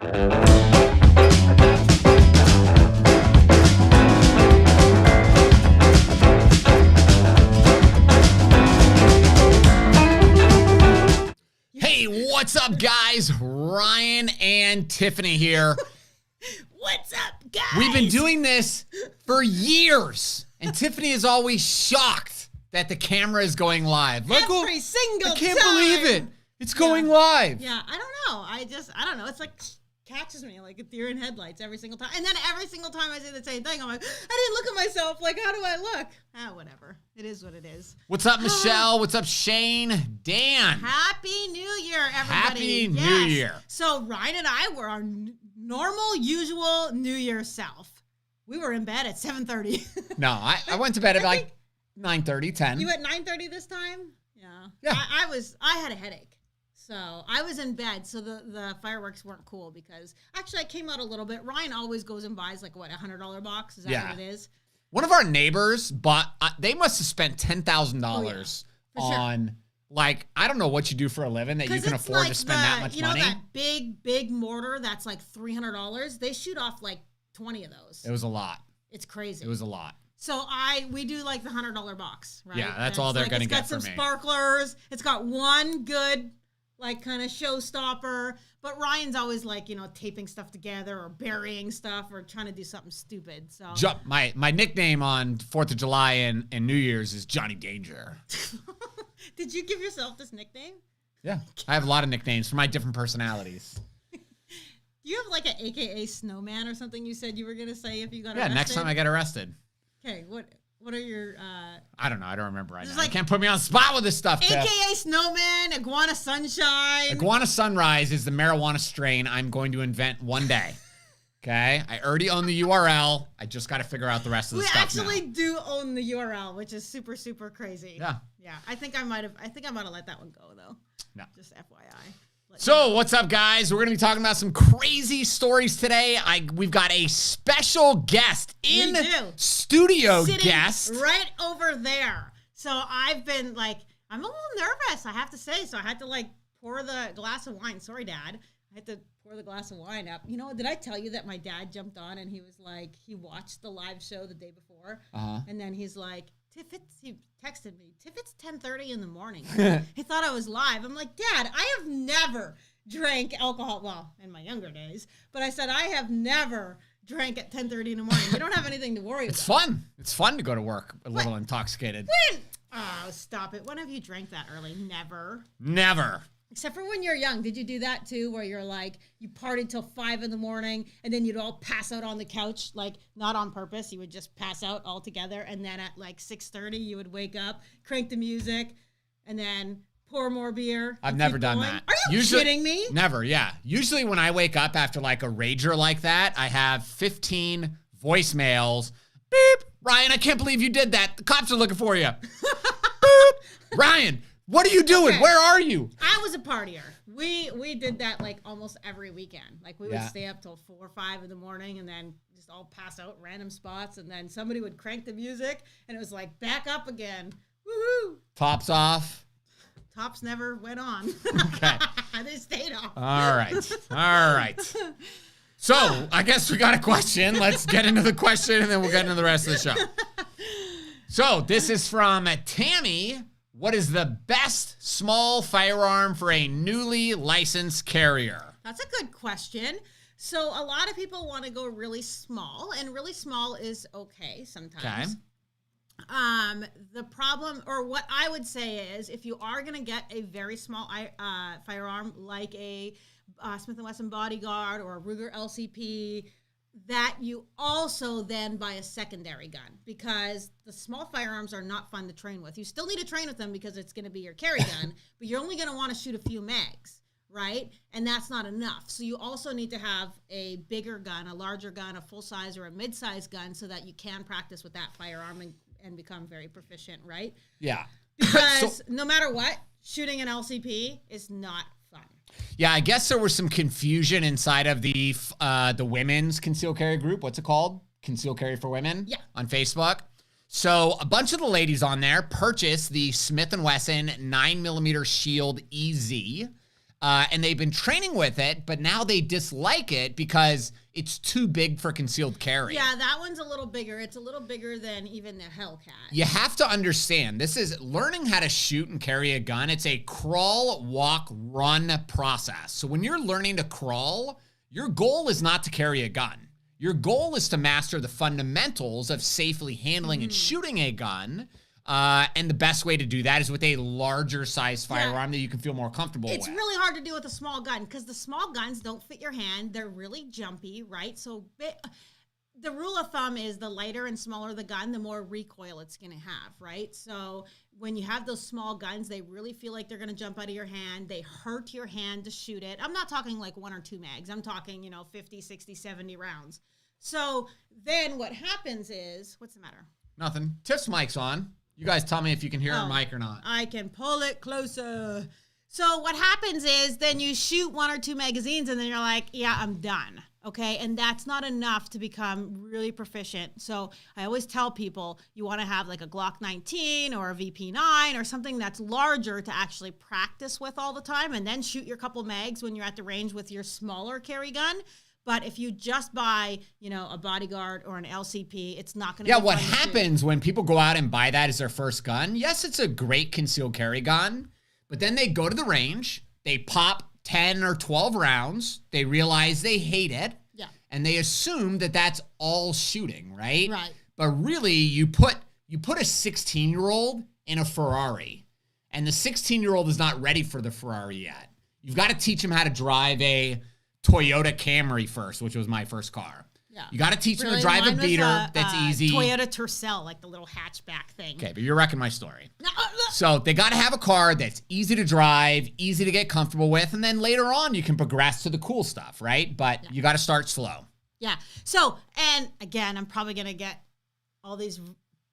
Hey, what's up, guys? Ryan and Tiffany here. What's up, guys? We've been doing this for years, and Tiffany is always shocked that the camera is going live. Look, Every single I can't time. believe it. It's going live. Yeah, I don't know. I don't know. It's like catches me like a deer in headlights every single time. And then every single time I say the same thing, I'm like, I didn't look at myself. Like, how do I look? Whatever. It is what it is. What's up, Michelle? What's up, Shane? Dan. Happy New Year, everybody. Happy New Year. So Ryan and I were our normal, usual New Year self. We were in bed at 7:30. No, I went to bed at like 9:30, 10. You at 9:30 this time? Yeah. I had a headache. So I was in bed, so the fireworks weren't cool because actually I came out a little bit. Ryan always goes and buys like what, $100 box? Is that what it is? One of our neighbors bought, they must have spent $10,000 on like, I don't know what you do for a living that you can afford to spend that much money. You know that big mortar that's like $300? They shoot off like 20 of those. It was a lot. It's crazy. It was a lot. So we do like the $100 box, right? Yeah, that's all they're going to get from me. It's got some sparklers. It's got one good like kind of showstopper, but Ryan's always like, taping stuff together or burying stuff or trying to do something stupid. So my nickname on 4th of July and New Year's is Johnny Danger. Did you give yourself this nickname? Yeah, I have a lot of nicknames for my different personalities. Do you have like an AKA snowman or something you said you were going to say if you got arrested? Yeah, next time I get arrested. Okay, what are your... I don't know. I don't remember right now. Like, you can't put me on the spot with this stuff, AKA Snowman, Iguana Sunshine. Iguana Sunrise is the marijuana strain I'm going to invent one day. Okay? I already own the URL. I just got to figure out the rest of the stuff now. We actually do own the URL, which is super, super crazy. Yeah. Yeah, I think I might have let that one go, though. No. Just FYI. So, what's up, guys? We're going to be talking about some crazy stories today. We've got a special guest in studio guest. Right over there. So, I've been like, I'm a little nervous, I have to say. So, I had to like pour the glass of wine. Sorry, Dad. I had to pour the glass of wine up. You know, did I tell you that my dad jumped on and he was like, he watched the live show the day before. And then he's like, he texted me, Tiff, it's 10:30 in the morning. He thought I was live. I'm like, Dad, I have never drank alcohol. Well, in my younger days. But I said, I have never drank at 10:30 in the morning. You don't have anything to worry about. It's fun. It's fun to go to work a little intoxicated. When? Oh, stop it. When have you drank that early? Never. Never. Except for when you're young. Did you do that too? Where you're like, you partied till 5 in the morning and then you'd all pass out on the couch, like not on purpose. You would just pass out all together. And then at like 6:30, you would wake up, crank the music, and then pour more beer. I've never done that. Are you kidding me? Never, yeah. Usually when I wake up after like a rager like that, I have 15 voicemails. Beep. Ryan, I can't believe you did that. The cops are looking for you. Beep. Ryan, what are you doing? Okay. Where are you? I was a partier. We did that like almost every weekend. Like we would stay up till 4 or 5 in the morning and then just all pass out random spots. And then somebody would crank the music and it was like back up again. Woohoo! Tops off. Tops never went on. Okay. They stayed off. All right. So I guess we got a question. Let's get into the question and then we'll get into the rest of the show. So this is from Tammy. What is the best small firearm for a newly licensed carrier? That's a good question. So a lot of people want to go really small, and really small is okay sometimes. Okay. The problem, or what I would say is, if you are going to get a very small firearm like a Smith & Wesson Bodyguard or a Ruger LCP, that you also then buy a secondary gun, because the small firearms are not fun to train with. You still need to train with them because it's going to be your carry gun, but you're only going to want to shoot a few mags, right? And that's not enough. So you also need to have a bigger gun, a larger gun, a full size or a mid-size gun, so that you can practice with that firearm and become very proficient, right? Yeah. Because no matter what, shooting an LCP is not fun. Yeah, I guess there was some confusion inside of the women's concealed carry group. What's it called? Concealed Carry for Women? Yeah. On Facebook. So a bunch of the ladies on there purchased the Smith & Wesson 9mm Shield EZ. and they've been training with it, but now they dislike it because it's too big for concealed carry. Yeah, that one's a little bigger. It's a little bigger than even the Hellcat. You have to understand, this is learning how to shoot and carry a gun. It's a crawl, walk, run process. So when you're learning to crawl, your goal is not to carry a gun. Your goal is to master the fundamentals of safely handling and shooting a gun. And the best way to do that is with a larger size firearm that you can feel more comfortable with. It's really hard to do with a small gun because the small guns don't fit your hand. They're really jumpy, right? So the rule of thumb is the lighter and smaller the gun, the more recoil it's going to have, right? So when you have those small guns, they really feel like they're going to jump out of your hand. They hurt your hand to shoot it. I'm not talking like 1 or 2 mags. I'm talking, 50, 60, 70 rounds. So then what happens is, what's the matter? Nothing. Tiff's mic's on. You guys tell me if you can hear her mic or not. I can pull it closer. So what happens is then you shoot 1 or 2 magazines and then you're like, yeah, I'm done. Okay. And that's not enough to become really proficient. So I always tell people you want to have like a Glock 19 or a VP9 or something that's larger to actually practice with all the time and then shoot your couple mags when you're at the range with your smaller carry gun. But if you just buy, a bodyguard or an LCP, it's not going to be what happens when people go out and buy that as their first gun? Yes, it's a great concealed carry gun, but then they go to the range, they pop 10 or 12 rounds, they realize they hate it, and they assume that that's all shooting, right? Right. But really, you put a 16-year-old in a Ferrari, and the 16-year-old is not ready for the Ferrari yet. You've got to teach him how to drive a Toyota Camry first, which was my first car. Yeah. You got to teach them to drive a beater that's easy. Toyota Tercel, like the little hatchback thing. Okay, but you're wrecking my story. So they got to have a car that's easy to drive, easy to get comfortable with, and then later on you can progress to the cool stuff, right? But you got to start slow. Yeah. So, and again, I'm probably going to get all these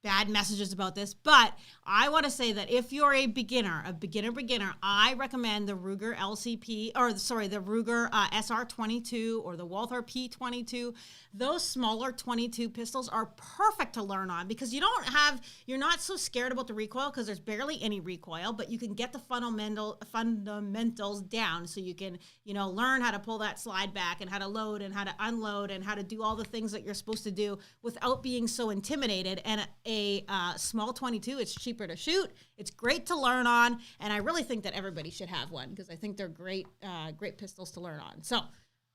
bad messages about this, but I want to say that if you're a beginner, I recommend the Ruger LCP, the Ruger SR22 or the Walther P22. Those smaller 22 pistols are perfect to learn on because you're not so scared about the recoil because there's barely any recoil, but you can get the fundamentals down so you can, learn how to pull that slide back and how to load and how to unload and how to do all the things that you're supposed to do without being so intimidated. And a small 22, it's cheaper to shoot. It's great to learn on, and I really think that everybody should have one because I think they're great pistols to learn on. So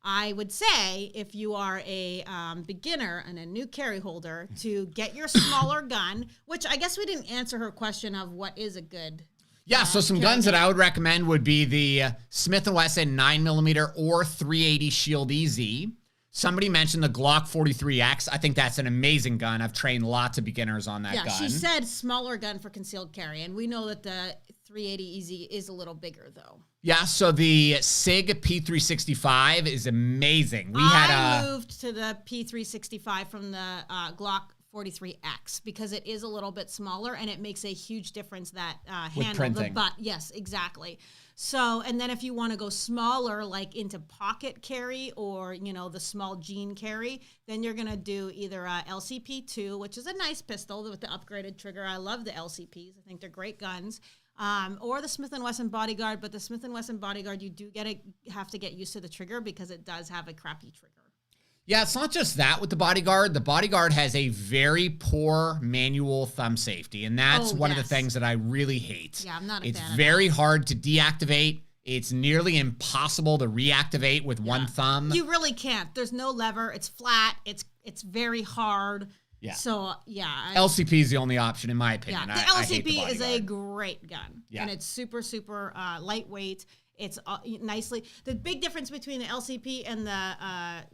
I would say if you are a beginner and a new carry holder to get your smaller gun, which I guess we didn't answer her question of what is a good. Yeah, so some guns that I would recommend would be the Smith & Wesson 9mm or 380 Shield EZ. Somebody mentioned the Glock 43X. I think that's an amazing gun. I've trained lots of beginners on that gun. Yeah, she said smaller gun for concealed carry, and we know that the 380 EZ is a little bigger, though. Yeah, so the SIG P365 is amazing. I moved to the P365 from the Glock 43X because it is a little bit smaller, and it makes a huge difference that handle, the butt. Yes, exactly. So, and then if you want to go smaller, like into pocket carry or, the small jean carry, then you're going to do either a LCP2, which is a nice pistol with the upgraded trigger. I love the LCPs. I think they're great guns. Or the Smith & Wesson Bodyguard. But the Smith & Wesson Bodyguard, you do have to get used to the trigger because it does have a crappy trigger. Yeah, it's not just that with the Bodyguard. The Bodyguard has a very poor manual thumb safety, and that's one of the things that I really hate. Yeah, I'm not a fan of that. It's very hard to deactivate. It's nearly impossible to reactivate with one thumb. You really can't. There's no lever. It's flat. It's very hard. Yeah. So, yeah. LCP is the only option, in my opinion. Yeah, the LCP is a great gun, and it's super, super lightweight. It's nicely. The big difference between the LCP and the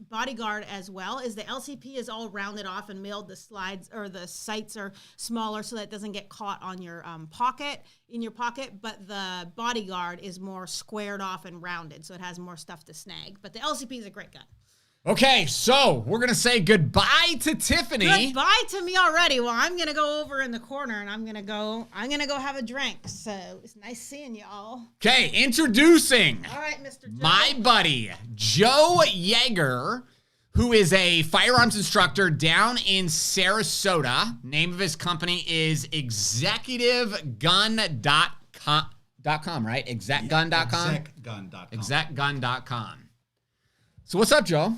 Bodyguard as well is the LCP is all rounded off and milled. The slides or the sights are smaller so that it doesn't get caught on your pocket. But the Bodyguard is more squared off and rounded, so it has more stuff to snag. But the LCP is a great gun. Okay, so we're going to say goodbye to Tiffany. Goodbye to me already. Well, I'm going to go over in the corner and I'm going to go have a drink. So it's nice seeing y'all. Okay, introducing. All right, Mr. Joe. My buddy, Joe Yager, who is a firearms instructor down in Sarasota. Name of his company is executivegun.com. Execgun.com, right? Execgun.com? Execgun.com. Execgun.com. So what's up, Joe?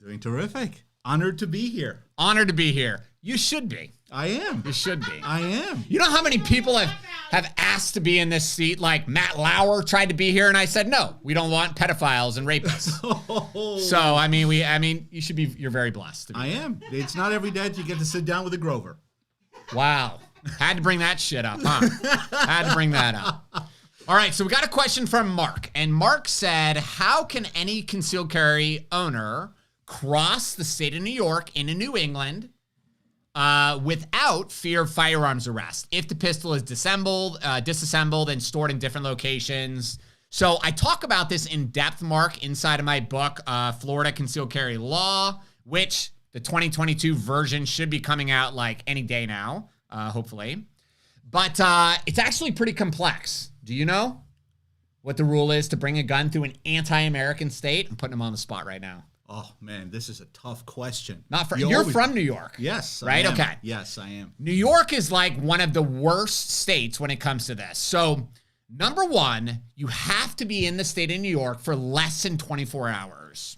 Doing terrific. Honored to be here. Honored to be here. You should be. I am. You should be. I am. You know how many people have asked to be in this seat? Like Matt Lauer tried to be here, and I said, no, we don't want pedophiles and rapists. So, I mean, you should be, you're very blessed. I am. It's not every day that you get to sit down with a Grover. Wow. Had to bring that shit up, huh? Had to bring that up. All right, so we got a question from Mark. And Mark said, how can any concealed carry owner cross the state of New York into New England without fear of firearms arrest if the pistol is disassembled and stored in different locations? So I talk about this in depth, Mark, inside of my book, Florida Concealed Carry Law, which the 2022 version should be coming out like any day now, hopefully. But it's actually pretty complex. Do you know what the rule is to bring a gun through an anti-American state? I'm putting them on the spot right now. Oh, man, this is a tough question. You're from New York. Yes. Right? Okay. Yes, I am. New York is like one of the worst states when it comes to this. So, number one, you have to be in the state of New York for less than 24 hours,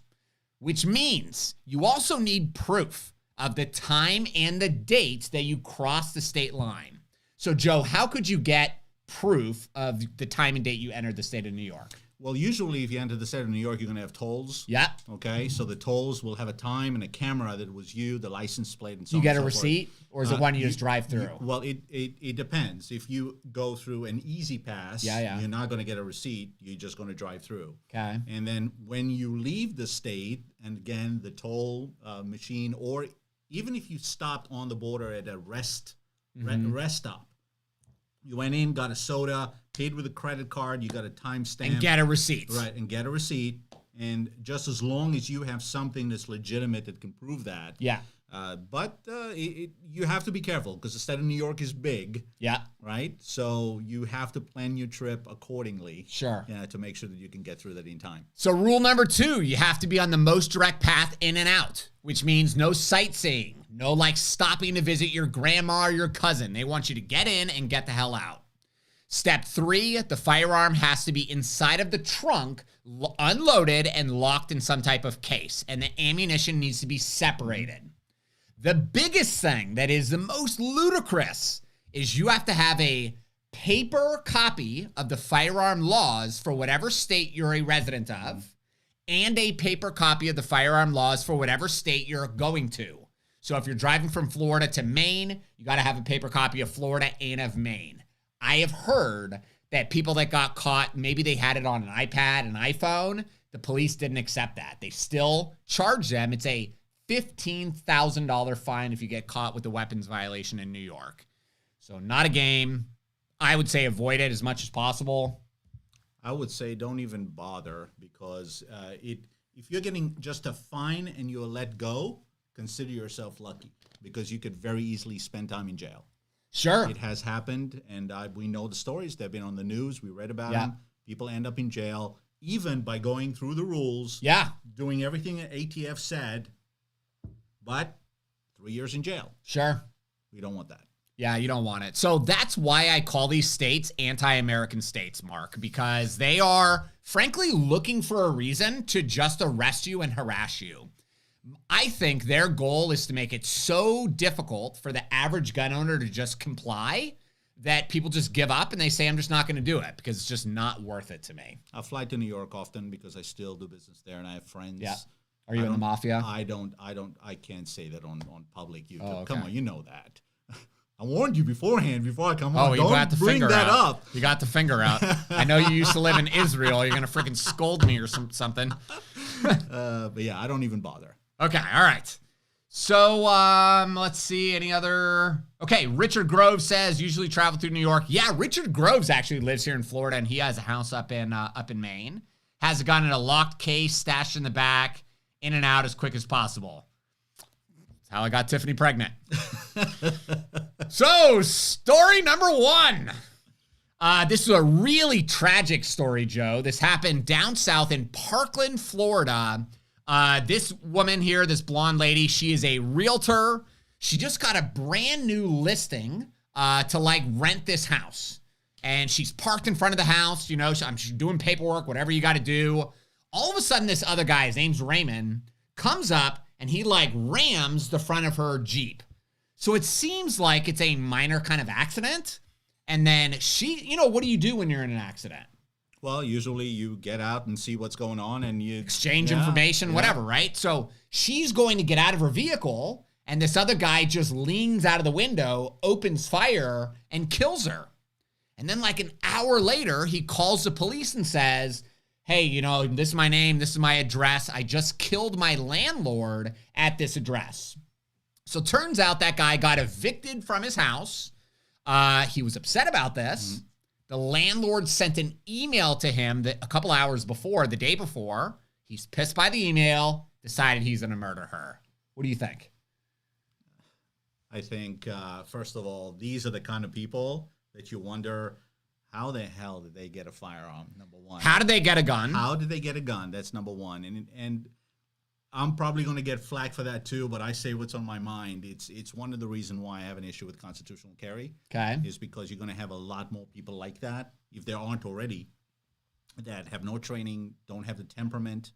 which means you also need proof of the time and the date that you crossed the state line. So, Joe, how could you get proof of the time and date you entered the state of New York? Well, usually if you enter the state of New York, you're going to have tolls. Yeah. Okay, so the tolls will have a time and a camera that was you, the license plate, and so on. You get and a so receipt, or is it one you just drive through? Well, it depends. If you go through an easy pass, you're not going to get a receipt. You're just going to drive through. Okay. And then when you leave the state, and again, the toll machine, or even if you stopped on the border at a rest stop, you went in, got a soda, paid with a credit card, you got a timestamp. And get a receipt. Right, and get a receipt. And just as long as you have something that's legitimate that can prove that. Yeah. But you have to be careful because the state of New York is big. Yeah. Right? So you have to plan your trip accordingly. Sure. To make sure that you can get through that in time. So rule number 2, you have to be on the most direct path in and out, which means no sightseeing, no like stopping to visit your grandma or your cousin. They want you to get in and get the hell out. Step 3, the firearm has to be inside of the trunk, unloaded and locked in some type of case, and the ammunition needs to be separated. The biggest thing that is the most ludicrous is you have to have a paper copy of the firearm laws for whatever state you're a resident of, and a paper copy of the firearm laws for whatever state you're going to. So if you're driving from Florida to Maine, you got to have a paper copy of Florida and of Maine. I have heard that people that got caught, maybe they had it on an iPad, an iPhone, the police didn't accept that. They still charge them. It's a $15,000 fine if you get caught with a weapons violation in New York. So not a game. I would say avoid it as much as possible. I would say don't even bother because if you're getting just a fine and you're let go, consider yourself lucky because you could very easily spend time in jail. Sure. It has happened, and we know the stories. They've been on the news. We read about them. People end up in jail, even by going through the rules, doing everything that ATF said, but 3 years in jail. Sure. We don't want that. Yeah, you don't want it. So that's why I call these states anti-American states, Mark, because they are, frankly, looking for a reason to just arrest you and harass you. I think their goal is to make it so difficult for the average gun owner to just comply that people just give up and they say, I'm just not going to do it because it's just not worth it to me. I fly to New York often because I still do business there and I have friends. Yeah. Are you in the mafia? I can't say that on public YouTube. Oh, okay. Come on, you know that. I warned you beforehand before I come on. You got the finger out. You got the finger out. I know you used to live in Israel. You're going to freaking scold me or something. But yeah, I don't even bother. Okay, all right. So let's see any other. Okay, Richard Grove says usually travel through New York. Yeah, Richard Groves actually lives here in Florida, and he has a house up in Maine. Has a gun in a locked case, stashed in the back, in and out as quick as possible. That's how I got Tiffany pregnant. So, story number 1. This is a really tragic story, Joe. This happened down south in Parkland, Florida. This woman here, this blonde lady, she is a realtor. She just got a brand new listing to like rent this house. and she's parked in front of the house. You know, she's doing paperwork, whatever you got to do. All of a sudden, this other guy, his name's Raymond, comes up and he like rams the front of her Jeep. So it seems like it's a minor kind of accident. And then she, you know, what do you do when you're in an accident? Well, usually you get out and see what's going on and you exchange information, whatever, right? So she's going to get out of her vehicle and this other guy just leans out of the window, opens fire, and kills her. And then like an hour later, he calls the police and says, hey, you know, this is my name, this is my address. I just killed my landlord at this address. So turns out that guy got evicted from his house. He was upset about this. Mm-hmm. The landlord sent an email to him that a couple hours before, the day before. He's pissed by the email, decided he's going to murder her. What do you think? I think, first of all, these are the kind of people that you wonder, how the hell did they get a firearm, number one? How did they get a gun? How did they get a gun? That's number one. And I'm probably going to get flack for that too, but I say what's on my mind. It's one of the reasons why I have an issue with constitutional carry. Okay. Is because you're going to have a lot more people like that, if there aren't already, that have no training, don't have the temperament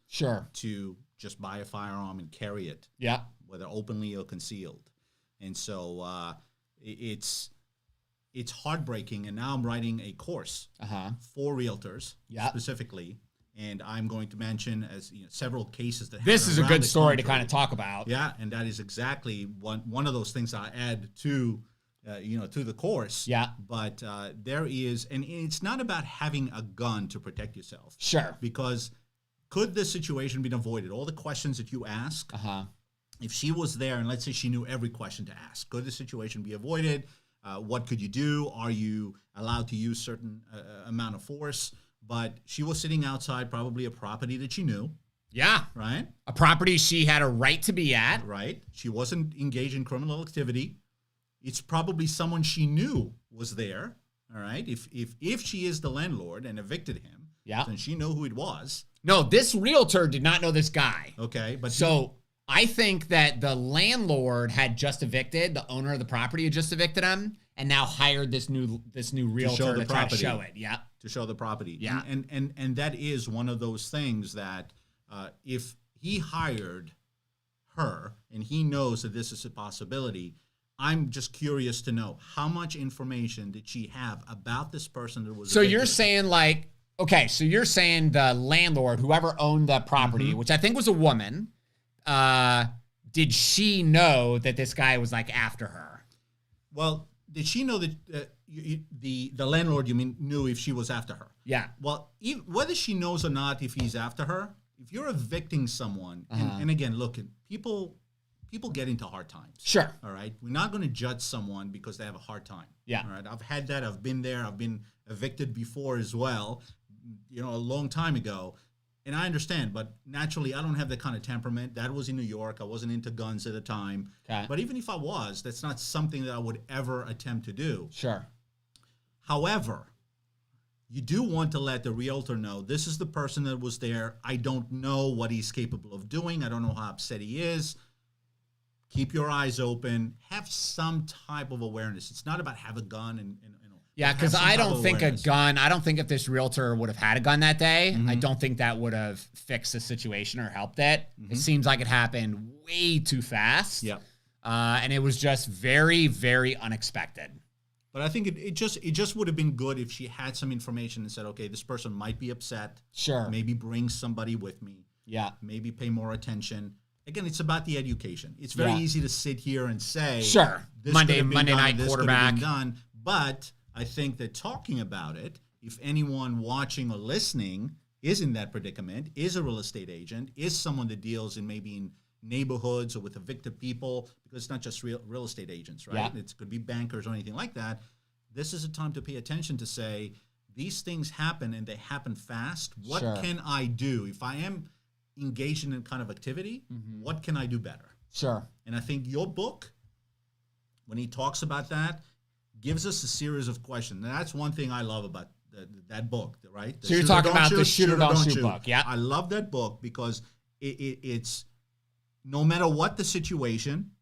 to just buy a firearm and carry it. Yeah. Whether openly or concealed. And so it's heartbreaking. And now I'm writing a course for realtors specifically. And I'm going to mention several cases that this is a good story to kind of talk about. Yeah, and that is exactly one of those things I add to to the course. Yeah. But there is, and it's not about having a gun to protect yourself. Sure. Because could this situation be avoided? All the questions that you ask, if she was there and let's say she knew every question to ask, could the situation be avoided? What could you do? Are you allowed to use certain amount of force? But she was sitting outside probably a property that she knew. Yeah. Right? A property she had a right to be at. Right. She wasn't engaged in criminal activity. It's probably someone she knew was there. All right. If she is the landlord and evicted him, then she knew who it was. No, this realtor did not know this guy. Okay. But so I think that the landlord had just evicted, the owner of the property had just evicted him, and now hired this new realtor to try to show it. Yeah. To show the property. Yeah. And that is one of those things that if he hired her and he knows that this is a possibility, I'm just curious to know how much information did she have about this person that was So evicted? You're saying like, okay, so you're saying the landlord, whoever owned the property, which I think was a woman, did she know that this guy was like after her? Well, did she know that the landlord, you mean, knew if she was after her? Yeah. Well, whether she knows or not if he's after her, if you're evicting someone, and again, look, people get into hard times. Sure. All right? We're not going to judge someone because they have a hard time. Yeah. All right? I've had that. I've been there. I've been evicted before as well, a long time ago. And I understand, but naturally, I don't have that kind of temperament. That was in New York. I wasn't into guns at the time. Okay. But even if I was, that's not something that I would ever attempt to do. Sure. However, you do want to let the realtor know, this is the person that was there. I don't know what he's capable of doing. I don't know how upset he is. Keep your eyes open. Have some type of awareness. It's not about have a gun and yeah, because I don't think a gun, I don't think if this realtor would have had a gun that day, I don't think that would have fixed the situation or helped it. It seems like it happened way too fast. Yeah. And it was just very, very unexpected. But I think it just would have been good if she had some information and said, okay, this person might be upset. Sure. Maybe bring somebody with me. Yeah. Maybe pay more attention. Again, it's about the education. It's very easy to sit here and say, sure, this Monday done, night this quarterback. Been done. But I think that talking about it, if anyone watching or listening is in that predicament, is a real estate agent, is someone that deals in maybe in neighborhoods or with evicted people, because it's not just real estate agents, right? Yeah. It could be bankers or anything like that. This is a time to pay attention to say, these things happen and they happen fast. What can I do? If I am engaged in a kind of activity, what can I do better? Sure. And I think your book, when he talks about that, gives us a series of questions. And that's one thing I love about that book, right? So you're talking about the Shoot or Don't Shoot book, yeah? I love that book because it's no matter what the situation,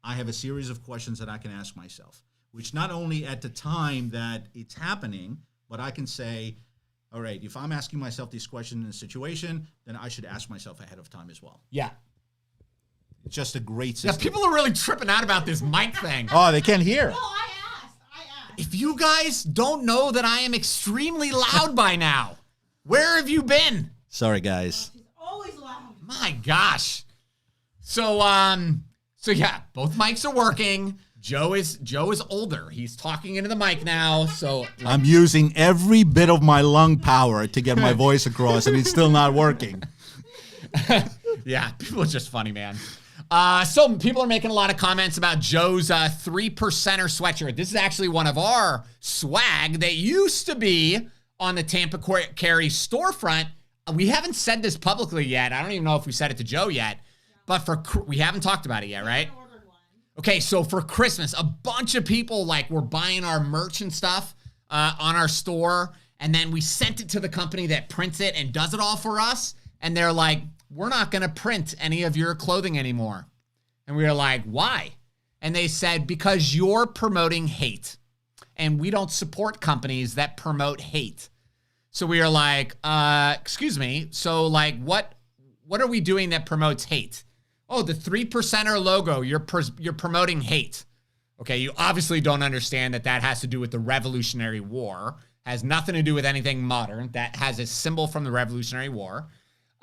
I have a series of questions that I can ask myself, which not only at the time that it's happening, but I can say, all right, if I'm asking myself these questions in a situation, then I should ask myself ahead of time as well. Yeah. It's just a great system. Yeah, people are really tripping out about this mic thing. Oh, they can't hear. No, I asked. If you guys don't know that I am extremely loud by now, where have you been? Sorry, guys. She's always loud. My gosh. So yeah, both mics are working. Joe is older. He's talking into the mic now. So I'm using every bit of my lung power to get my voice across, and it's still not working. yeah, people are just funny, man. So people are making a lot of comments about Joe's 3%er sweatshirt. This is actually one of our swag that used to be on the Tampa Carry storefront. We haven't said this publicly yet. I don't even know if we said it to Joe yet, but we haven't talked about it yet, right? Okay, so for Christmas, a bunch of people were buying our merch and stuff on our store, and then we sent it to the company that prints it and does it all for us, and they're like, we're not going to print any of your clothing anymore. And we were like, why? And they said, because you're promoting hate, and we don't support companies that promote hate. So we are like, excuse me, so what are we doing that promotes hate? Oh, the 3%er logo, you're promoting hate. Okay, you obviously don't understand that has to do with the Revolutionary War. Has nothing to do with anything modern. That has a symbol from the Revolutionary War.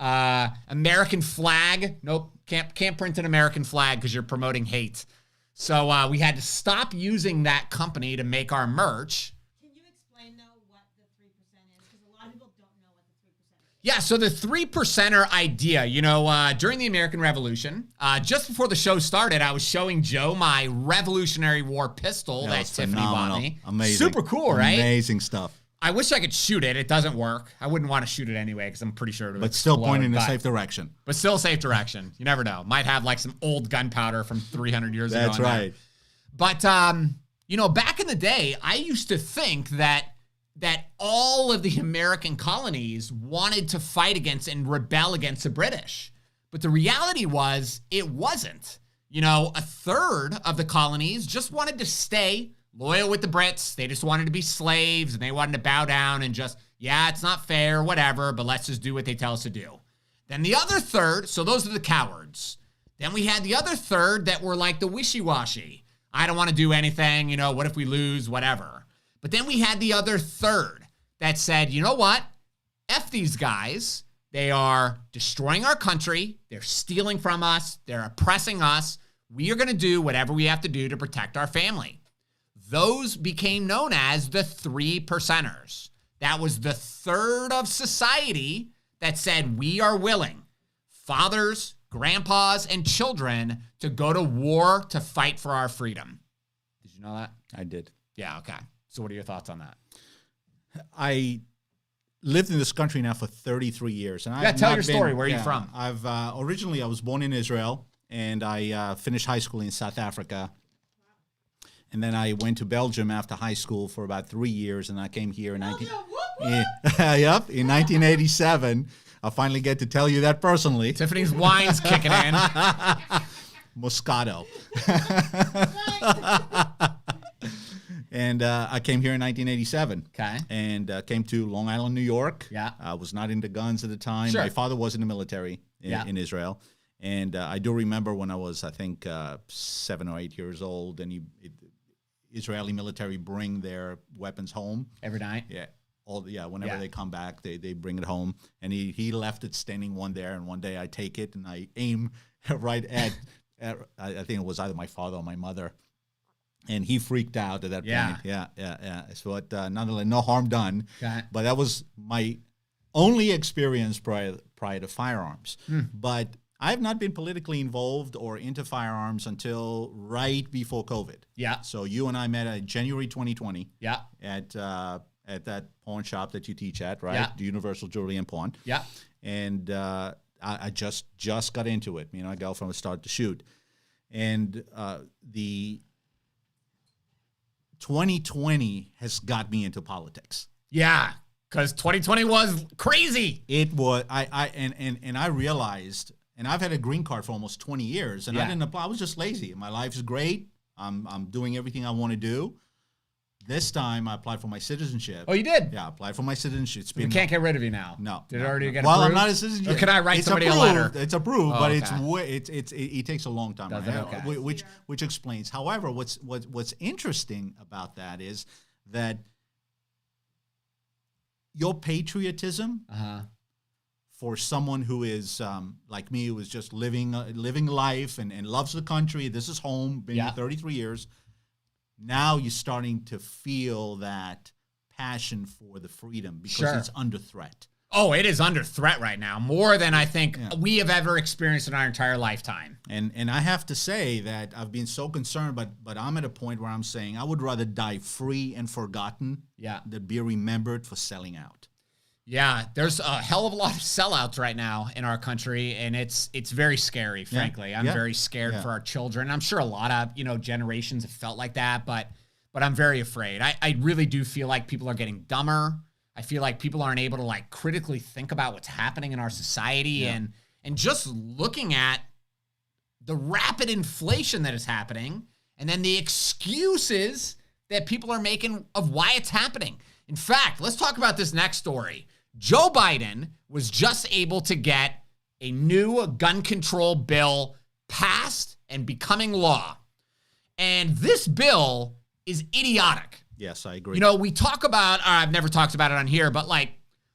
American flag, nope, can't print an American flag because you're promoting hate. So we had to stop using that company to make our merch. Can you explain, though, what the 3% is? Because a lot of people don't know what the 3% is. Yeah, so the 3%er idea, during the American Revolution, just before the show started, I was showing Joe my Revolutionary War pistol that Tiffany bought me. Amazing. Super cool, right? Amazing stuff. I wish I could shoot it. It doesn't work. I wouldn't want to shoot it anyway because I'm pretty sure it would But still explode, pointing in a safe direction. But still safe direction. You never know. Might have some old gunpowder from 300 years ago. That's right. But, back in the day, I used to think that all of the American colonies wanted to fight against and rebel against the British. But the reality was it wasn't. A third of the colonies just wanted to stay loyal with the Brits. They just wanted to be slaves, and they wanted to bow down and just, yeah, it's not fair, whatever, but let's just do what they tell us to do. Then the other third, so those are the cowards. Then we had the other third that were like the wishy-washy. I don't want to do anything, what if we lose, whatever. But then we had the other third that said, you know what? F these guys. They are destroying our country. They're stealing from us. They're oppressing us. We are going to do whatever we have to do to protect our family. Those became known as the 3%ers. That was the third of society that said we are willing, fathers, grandpas, and children, to go to war to fight for our freedom. Did you know that? I did. Yeah, okay. So what are your thoughts on that? I lived in this country now for 33 years. And tell your story. Where are you from? Originally, I was born in Israel, and I finished high school in South Africa. And then I went to Belgium after high school for about 3 years, and I came here in 1987. I'll finally get to tell you that personally. Tiffany's wine's kicking in. Moscato. And I came here in 1987. Okay. And came to Long Island, New York. Yeah. I was not into guns at the time. Sure. My father was in the military in Israel. And I do remember when I was, I think, 7 or 8 years old, and Israeli military bring their weapons home. Every night? Yeah. Whenever they come back, they bring it home. And he left it standing one there, and one day I take it and I aim right at I think it was either my father or my mother. And he freaked out at that point. Yeah. So nonetheless, no harm done. Okay. But that was my only experience prior to firearms. But I have not been politically involved or into firearms until right before COVID. Yeah. So you and I met in January 2020. Yeah. At that pawn shop that you teach at, right? Yeah. The Universal Jewelry and Pawn. Yeah. And I just got into it. I go from the start to shoot. And the 2020 has got me into politics. Yeah, because 2020 was crazy. It was. I realized, and I've had a green card for almost 20 years, and I didn't apply. I was just lazy. My life is great. I'm doing everything I want to do, This time I applied for my citizenship. Oh, you did? Yeah, I applied for my citizenship. It's been We can't get rid of you now. No. Did it already get Well, approved? I'm not a citizen. Or can I write somebody approved. a letter? It's approved, Oh, but okay. it takes a long time. Does it? Okay. Which explains. However, what's interesting about that is that your patriotism for someone who is like me, who is just living life and loves the country. This is home. Been here 33 years. Now you're starting to feel that passion for the freedom because it's under threat. Oh, it is under threat right now, more than I think we have ever experienced in our entire lifetime. And I have to say that I've been so concerned, but I'm at a point where I'm saying I would rather die free and forgotten than be remembered for selling out. Yeah, there's a hell of a lot of sellouts right now in our country, and it's very scary, frankly. I'm very scared for our children. I'm sure a lot of, generations have felt like that, but I'm very afraid. I really do feel like people are getting dumber. I feel like people aren't able to like critically think about what's happening in our society and just looking at the rapid inflation that is happening and then the excuses that people are making of why it's happening. In fact, let's talk about this next story. Joe Biden was just able to get a new gun control bill passed and becoming law. And this bill is idiotic. Yes, I agree. We talk about, I've never talked about it on here, but like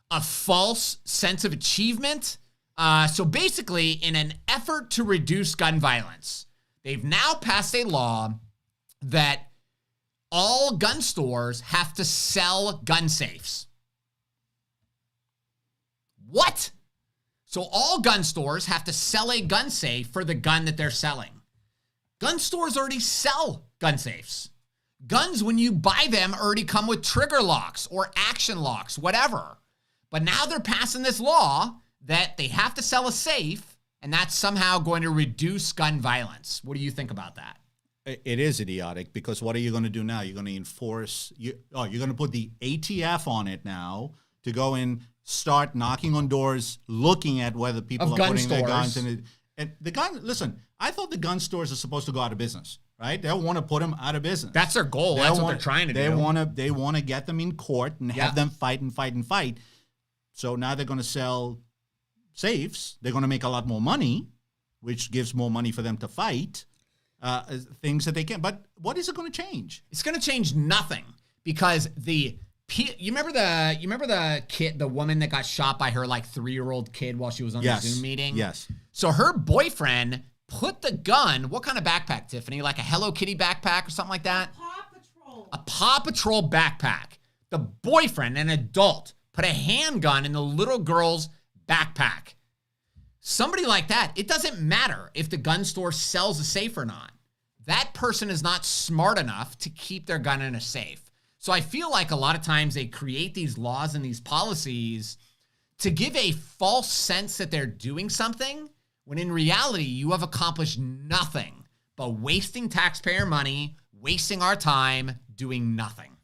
a false sense of achievement. So basically, in an effort to reduce gun violence, they've now passed a law that all gun stores have to sell gun safes. What? So all gun stores have to sell a gun safe for the gun that they're selling. Gun stores already sell gun safes. Guns, when you buy them, already come with trigger locks or action locks, whatever. But now they're passing this law that they have to sell a safe, and that's somehow going to reduce gun violence. What do you think about that? It is idiotic because what are you going to do now? You're going to enforce, you're going to put the ATF on it now to go and start knocking on doors, looking at whether people are putting their guns in it. And the gun, listen, I thought the gun stores are supposed to go out of business, right? They want to put them out of business. That's their goal. That's what they're trying to do. They want to get them in court and have them fight and fight and fight. So now they're going to sell safes. They're going to make a lot more money, which gives more money for them to fight. Things that they can. But what is it going to change? It's going to change nothing because you remember the kid, the woman that got shot by her like 3-year-old kid while she was on the Zoom meeting? Yes. So her boyfriend put the gun, what kind of backpack, Tiffany? Like a Hello Kitty backpack or something like that? A Paw Patrol backpack. The boyfriend, an adult, put a handgun in the little girl's backpack. Somebody like that, it doesn't matter if the gun store sells a safe or not. That person is not smart enough to keep their gun in a safe. So I feel like a lot of times they create these laws and these policies to give a false sense that they're doing something, when in reality, you have accomplished nothing but wasting taxpayer money, wasting our time, doing nothing.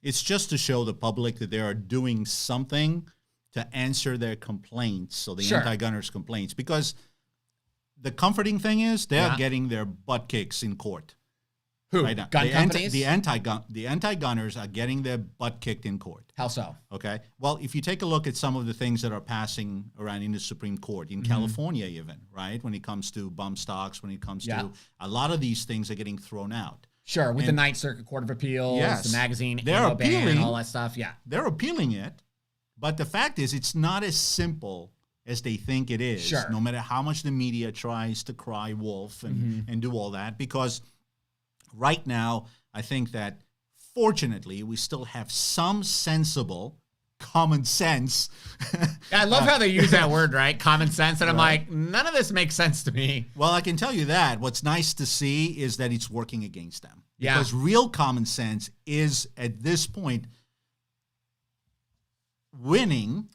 It's just to show the public that they are doing something to answer their complaints, so the anti-gunners' complaints. Because the comforting thing is they're getting their butt kicks in court. Who? Right now. Gun companies? The anti-gunners are getting their butt kicked in court. How so? Okay. Well, if you take a look at some of the things that are passing around in the Supreme Court, in California even, right? When it comes to bump stocks, when it comes to a lot of these things are getting thrown out. Sure, with the Ninth Circuit Court of Appeals, the magazine, they're appealing, ban, all that stuff. Yeah. They're appealing it. But the fact is, it's not as simple as they think it is, no matter how much the media tries to cry wolf and do all that. Because right now, I think that fortunately, we still have some sensible common sense. I love how they use that word, right? Common sense. And I'm like, none of this makes sense to me. Well, I can tell you that. What's nice to see is that it's working against them. Because real common sense is, at this point, winning.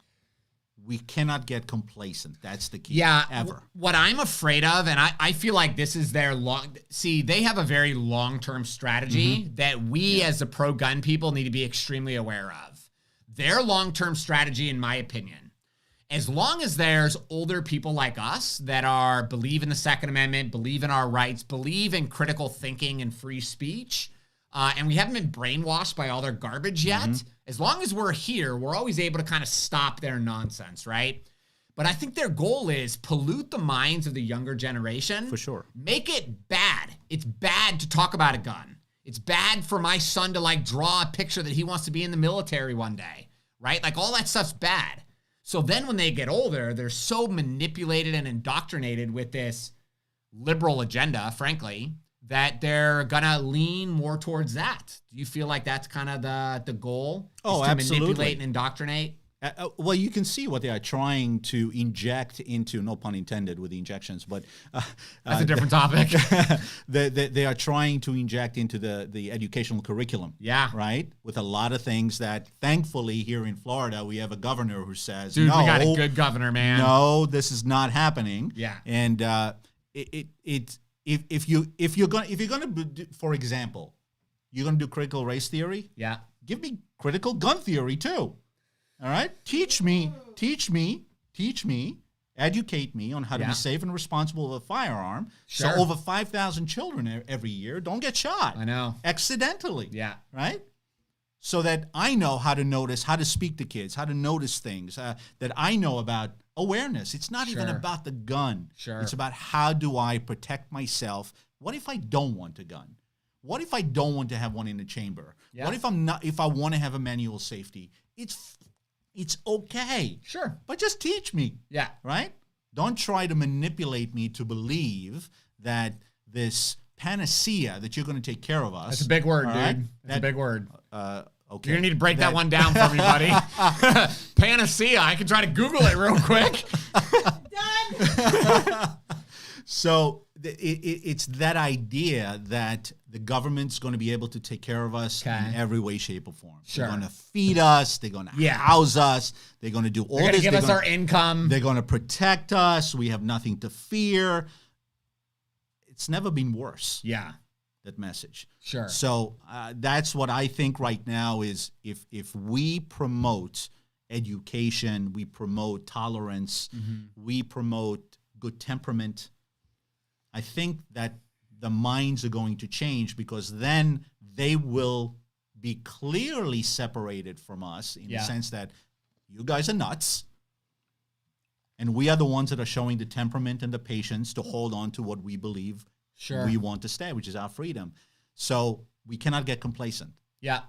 We cannot get complacent. That's the key. Ever. What I'm afraid of, and I feel like this is their they have a very long-term strategy that we as the pro-gun people need to be extremely aware of. Their long-term strategy, in my opinion, as long as there's older people like us that believe in the Second Amendment, believe in our rights, believe in critical thinking and free speech, and we haven't been brainwashed by all their garbage yet. As long as we're here, we're always able to kind of stop their nonsense, right? But I think their goal is pollute the minds of the younger generation. For sure. Make it bad. It's bad to talk about a gun. It's bad for my son to like draw a picture that he wants to be in the military one day, right? Like all that stuff's bad. So then when they get older, they're so manipulated and indoctrinated with this liberal agenda, frankly, that they're gonna lean more towards that. Do you feel like that's kind of the goal? Oh, is to absolutely. manipulate and indoctrinate? Well, you can see what they are trying to inject into, no pun intended with the injections, but that's a different topic. they are trying to inject into the educational curriculum. Yeah. Right? With a lot of things that, thankfully, here in Florida, we have a governor who says, dude, no, we got a good governor, man. No, this is not happening. Yeah. And if you're gonna do, for example, you're gonna do critical race theory. Yeah. Give me critical gun theory too. All right? Teach me, educate me on how to be safe and responsible with a firearm. Sure. So over 5,000 children every year don't get shot. I know. Accidentally. Yeah. Right? So that I know how to notice, how to speak to kids, how to notice things, that I know about awareness. It's not even about the gun. Sure. It's about how do I protect myself? What if I don't want a gun? What if I don't want to have one in the chamber? Yeah. What if I want to have a manual safety? It's okay. Sure. But just teach me. Yeah. Right? Don't try to manipulate me to believe that this panacea that you're going to take care of us. That's a big word, dude. Right? That's a big word. Okay. You're going to need to break that one down for me, buddy. Panacea. I can try to Google it real quick. Done. So it's that idea that the government's going to be able to take care of us in every way, shape, or form. Sure. They're going to feed us. They're going to house us. They're going to do all They're this. going to give us our income. They're going to protect us. We have nothing to fear. It's never been worse. Yeah. That message. Sure. So that's what I think right now is if we promote education, we promote tolerance, we promote good temperament, I think that the minds are going to change because then they will be clearly separated from us in the sense that you guys are nuts and we are the ones that are showing the temperament and the patience to hold on to what we believe we want to stay, which is our freedom. So we cannot get complacent. Yeah.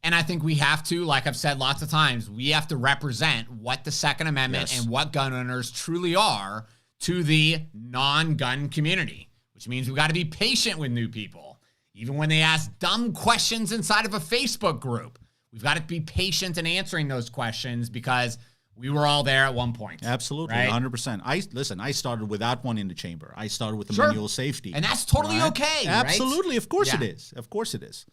And I think we have to, like I've said lots of times, we have to represent what the Second Amendment and what gun owners truly are to the non-gun community, which means we got to be patient with new people. Even when they ask dumb questions inside of a Facebook group, we've got to be patient in answering those questions because we were all there at one point. Absolutely, right? 100%. I started without one in the chamber. I started with the manual safety. And that's totally okay, Absolutely, right? Of course it is. Of course it is.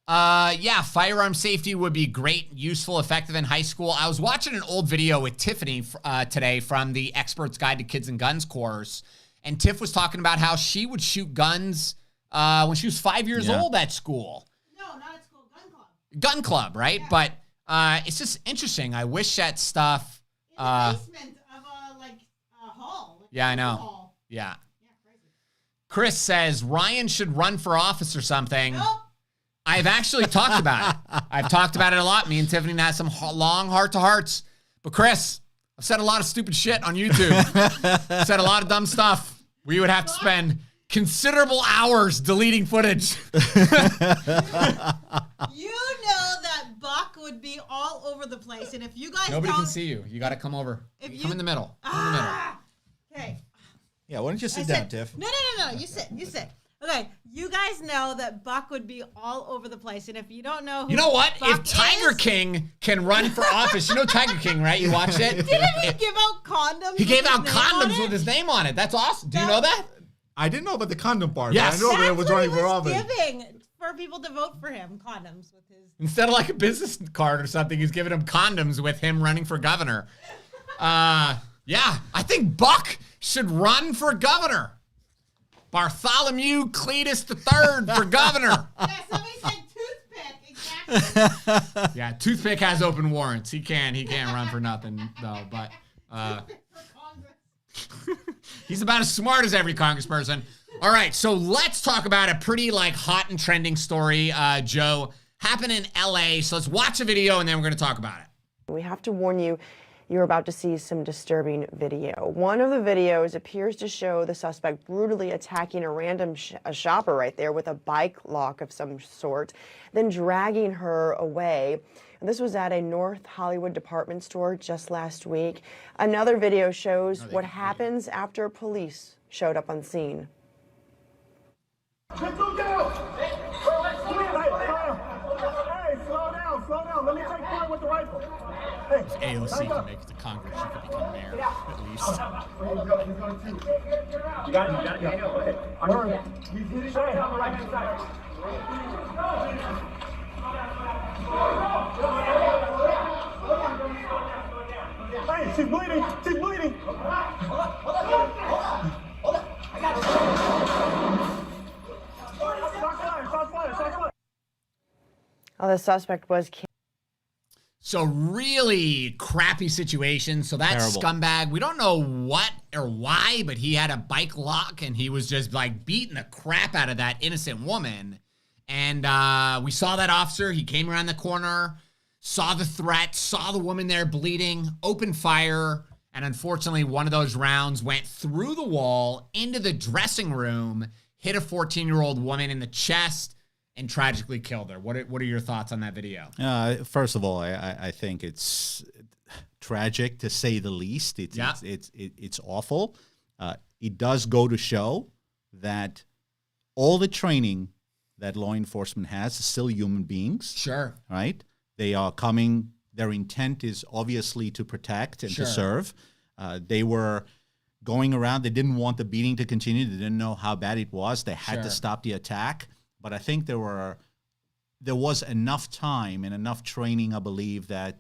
Firearm safety would be great, useful, effective in high school. I was watching an old video with Tiffany today from the Expert's Guide to Kids and Guns course, and Tiff was talking about how she would shoot guns when she was 5 years old at school. No, not at school. Gun club. Gun club, right? Yeah. But it's just interesting. I wish that stuff... In the basement of a hall. Yeah, I know. Hall. Yeah. Yeah, crazy. Chris says Ryan should run for office or something. Nope. I've actually talked about it. I've talked about it a lot. Me and Tiffany had some long heart-to-hearts. But Chris, I've said a lot of stupid shit on YouTube. Said a lot of dumb stuff. We would have to spend considerable hours deleting footage. You know that Buck would be all over the place. And if you guys Nobody can see you. You got to come over. Come in the middle. Come in the middle. Okay. Yeah, why don't you sit down, Tiff? No. You sit. Okay, you guys know that Buck would be all over the place, and if you don't know who You know what? Buck If Tiger is, King can run for office, you know Tiger King, right? You watched it? Didn't he give out condoms? He gave with out his name on condoms it? with his name on it. That's awesome. Do you know that? I didn't know about the condom part. Yes. But I know that That's it was what running he for was office. giving for people to vote for him. Condoms with his. Instead of like a business card or something, he's giving him condoms with him running for governor. Yeah, I think Buck should run for governor. Bartholomew Cletus III for governor. Yeah, somebody said toothpick. Exactly. Yeah, Toothpick has open warrants. He can't run for nothing though. But For Congress. he's about as smart as every congressperson. All right, so let's talk about a pretty like hot and trending story, Joe. Happened in LA. So let's watch a video and then we're going to talk about it. We have to warn you, you're about to see some disturbing video. One of the videos appears to show the suspect brutally attacking a random shopper right there with a bike lock of some sort, then dragging her away. And this was at a North Hollywood department store just last week. Another video shows what happens after police showed up on scene. Let's go down! Hey, slow down. Let me take point with the rifle. Hey, AOC can make it to Congress. She could become mayor, at least. You got it. Okay. Word. He's hitting on the right hand side. Hey, she's bleeding. Hold on. I got you. Stop fire. The suspect was killed. So really crappy situation. So that Terrible. scumbag, we don't know what or why, but he had a bike lock and he was just like beating the crap out of that innocent woman. And we saw that officer. He came around the corner, saw the threat, saw the woman there bleeding, opened fire. And unfortunately, one of those rounds went through the wall into the dressing room, hit a 14-year-old woman in the chest, and tragically killed her. What are your thoughts on that video? First of all, I think it's tragic to say the least. It's awful. It does go to show that all the training that law enforcement has is still human beings. Sure. Right? They are coming. Their intent is obviously to protect and to serve. They were going around. They didn't want the beating to continue. They didn't know how bad it was. They had to stop the attack. But I think there was enough time and enough training, I believe, that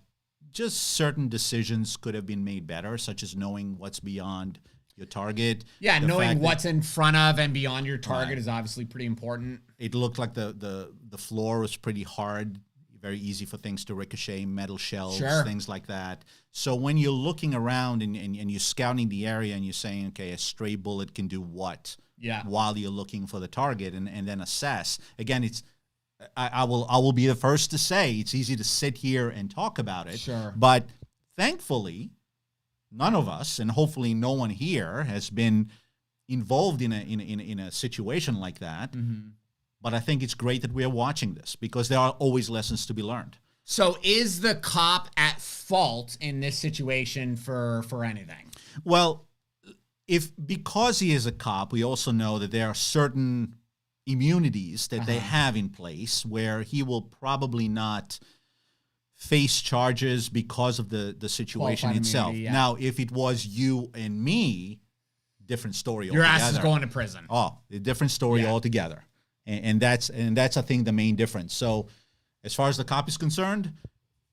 just certain decisions could have been made better, such as knowing what's beyond your target. Yeah, knowing what's in front of and beyond your target is obviously pretty important. It looked like the floor was pretty hard, very easy for things to ricochet, metal shells, things like that. So when you're looking around and you're scouting the area and you're saying, okay, a stray bullet can do what? Yeah. While you're looking for the target and then assess. Again, I will be the first to say it's easy to sit here and talk about it. Sure. But thankfully, none of us, and hopefully no one here, has been involved in a situation like that. Mm-hmm. But I think it's great that we're watching this because there are always lessons to be learned. So is the cop at fault in this situation for anything? Well, because he is a cop, we also know that there are certain immunities that they have in place where he will probably not face charges because of the situation itself. Immunity, yeah. Now, if it was you and me, different story Your altogether. ass is going to prison. Oh, a different story altogether. And that's I think the main difference. So as far as the cop is concerned,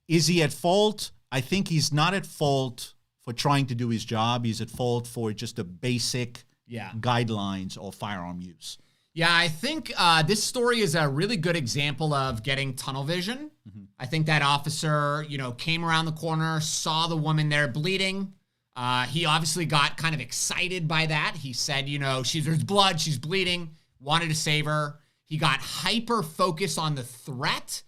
is he at fault? I think he's not at fault for trying to do his job. He's at fault for just the basic guidelines of firearm use. Yeah, I think this story is a really good example of getting tunnel vision. Mm-hmm. I think that officer, came around the corner, saw the woman there bleeding. He obviously got kind of excited by that. He said, there's blood, she's bleeding, wanted to save her. He got hyper-focused on the threat,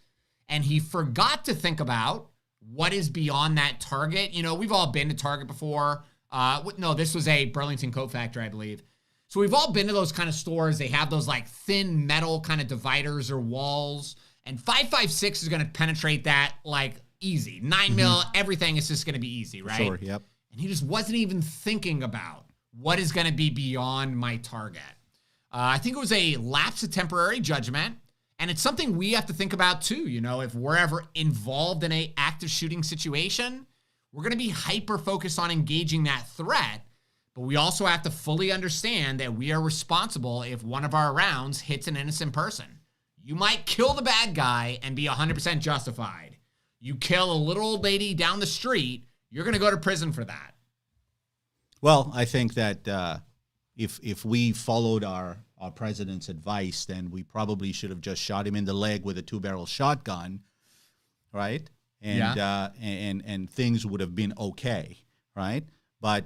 and he forgot to think about what is beyond that Target. We've all been to Target before. No, this was a Burlington coat factory, I believe. So we've all been to those kind of stores. They have those like thin metal kind of dividers or walls, and 5.56 is going to penetrate that like easy. 9 mil, everything is just going to be easy, right? Sure, yep. And he just wasn't even thinking about what is going to be beyond my target. I think it was a lapse of temporary judgment, and it's something we have to think about too. If we're ever involved in a active shooting situation, we're going to be hyper-focused on engaging that threat, but we also have to fully understand that we are responsible if one of our rounds hits an innocent person. You might kill the bad guy and be 100% justified. You kill a little old lady down the street, you're going to go to prison for that. Well, I think that if we followed our president's advice, then we probably should have just shot him in the leg with a 2-barrel shotgun, right? And things would have been okay, right? But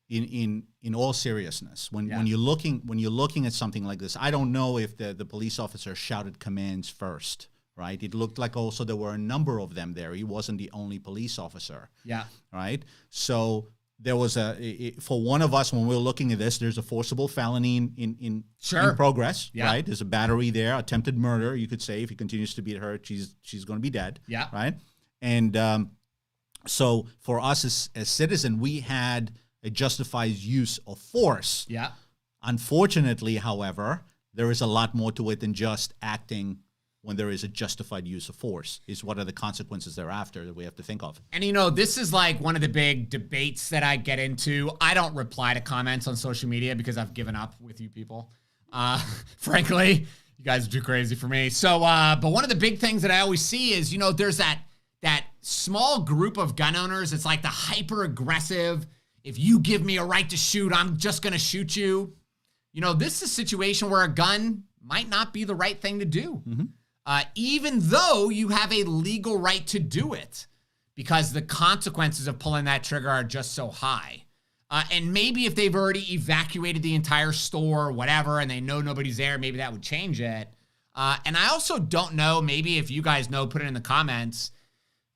in all seriousness, when you're looking at something like this, I don't know if the police officer shouted commands first, right? It looked like also there were a number of them there. He wasn't the only police officer. Yeah. Right. So there was for one of us, when we were looking at this, there's a forcible felony in progress. Yeah. Right. There's a battery there, attempted murder. You could say if he continues to beat her, she's going to be dead. Yeah. Right. And so for us as citizen, we had a justified use of force. Yeah. Unfortunately, however, there is a lot more to it than just acting when there is a justified use of force. Is what are the consequences thereafter that we have to think of. And, this is like one of the big debates that I get into. I don't reply to comments on social media because I've given up with you people. Frankly, you guys are too crazy for me. So, but one of the big things that I always see is, there's that small group of gun owners. It's like the hyper aggressive. If you give me a right to shoot, I'm just going to shoot you. This is a situation where a gun might not be the right thing to do, even though you have a legal right to do it, because the consequences of pulling that trigger are just so high. And maybe if they've already evacuated the entire store or whatever, and they know nobody's there, maybe that would change it. And I also don't know, maybe if you guys know, put it in the comments.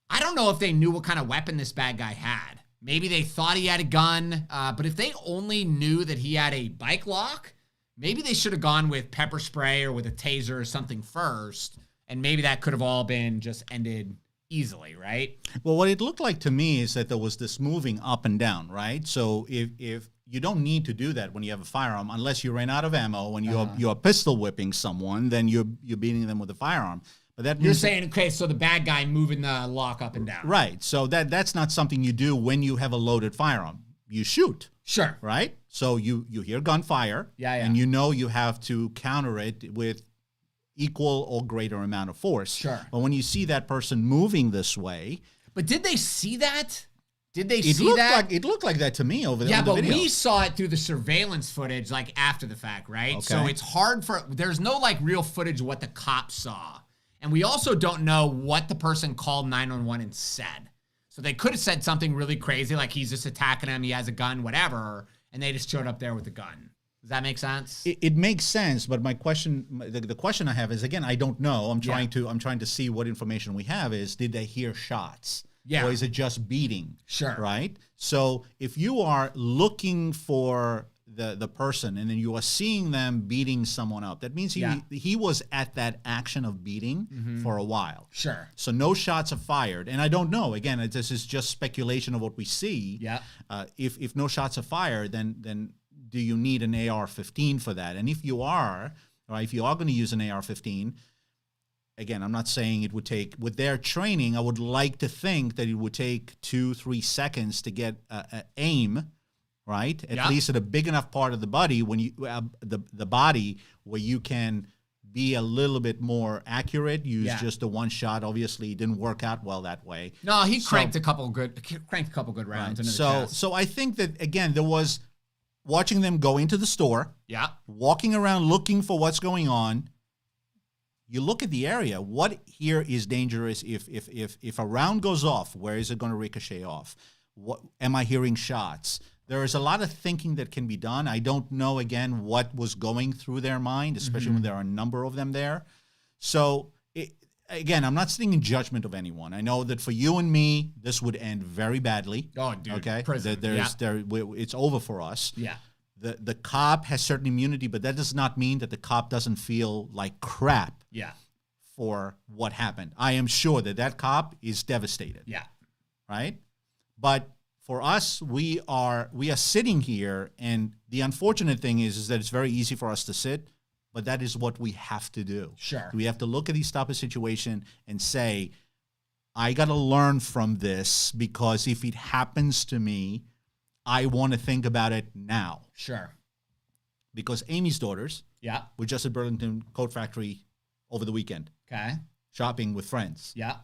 I don't know if they knew what kind of weapon this bad guy had. Maybe they thought he had a gun, but if they only knew that he had a bike lock, maybe they should have gone with pepper spray or with a taser or something first, and maybe that could have all been just ended easily, right? Well, what it looked like to me is that there was this moving up and down, right? So if you don't need to do that when you have a firearm, unless you ran out of ammo, when you're pistol whipping someone, then you're beating them with a firearm. But that you're saying, okay, so the bad guy moving the lock up and down. Right. So that's not something you do when you have a loaded firearm. You shoot. Sure. Right? So you hear gunfire. Yeah. And you have to counter it with equal or greater amount of force. Sure. But when you see that person moving this way. But did they see that? Did they see that? It looked like that to me over there. Yeah, on the but video. we saw it through the surveillance footage, like after the fact, right? Okay. So it's hard there's no like real footage of what the cops saw. And we also don't know what the person called 911 and said. So they could have said something really crazy, like he's just attacking him, he has a gun, whatever, and they just showed up there with a gun. Does that make sense? It makes sense, but my question, the question I have is, again, I don't know. I'm trying to see what information we have is, did they hear shots? Yeah. Or is it just beating? Sure. Right? So if you are looking for the person and then you are seeing them beating someone up, that means he was at that action of beating for a while. Sure. So no shots are fired. And I don't know. Again, this is just speculation of what we see. Yeah. If no shots are fired, then do you need an AR-15 for that? And if you are, or if you are going to use an AR-15, again, I'm not saying it would take, with their training, I would like to think that it would take 2-3 seconds to get aim, right? At least at a big enough part of the body when you the body where you can be a little bit more accurate. Use just the one shot. Obviously, it didn't work out well that way. No, he cranked a couple good rounds. Right. So I think that again there was watching them go into the store. Yeah. Walking around looking for what's going on. You look at the area. What here is dangerous? If a round goes off, where is it going to ricochet off? What am I hearing shots? There is a lot of thinking that can be done. I don't know, again, what was going through their mind, especially when there are a number of them there. So, again, I'm not sitting in judgment of anyone. I know that for you and me, this would end very badly. Oh, dude. Okay? Prison. It's over for us. Yeah. The cop has certain immunity, but that does not mean that the cop doesn't feel like crap for what happened. I am sure that cop is devastated. Yeah. Right? But for us, we are sitting here, and the unfortunate thing is that it's very easy for us to sit, but that is what we have to do. Sure. We have to look at these type of situation and say, I got to learn from this, because if it happens to me, I want to think about it now. Sure. Because Amy's daughters were just at Burlington Coat Factory over the weekend. Okay. Shopping with friends. Yeah.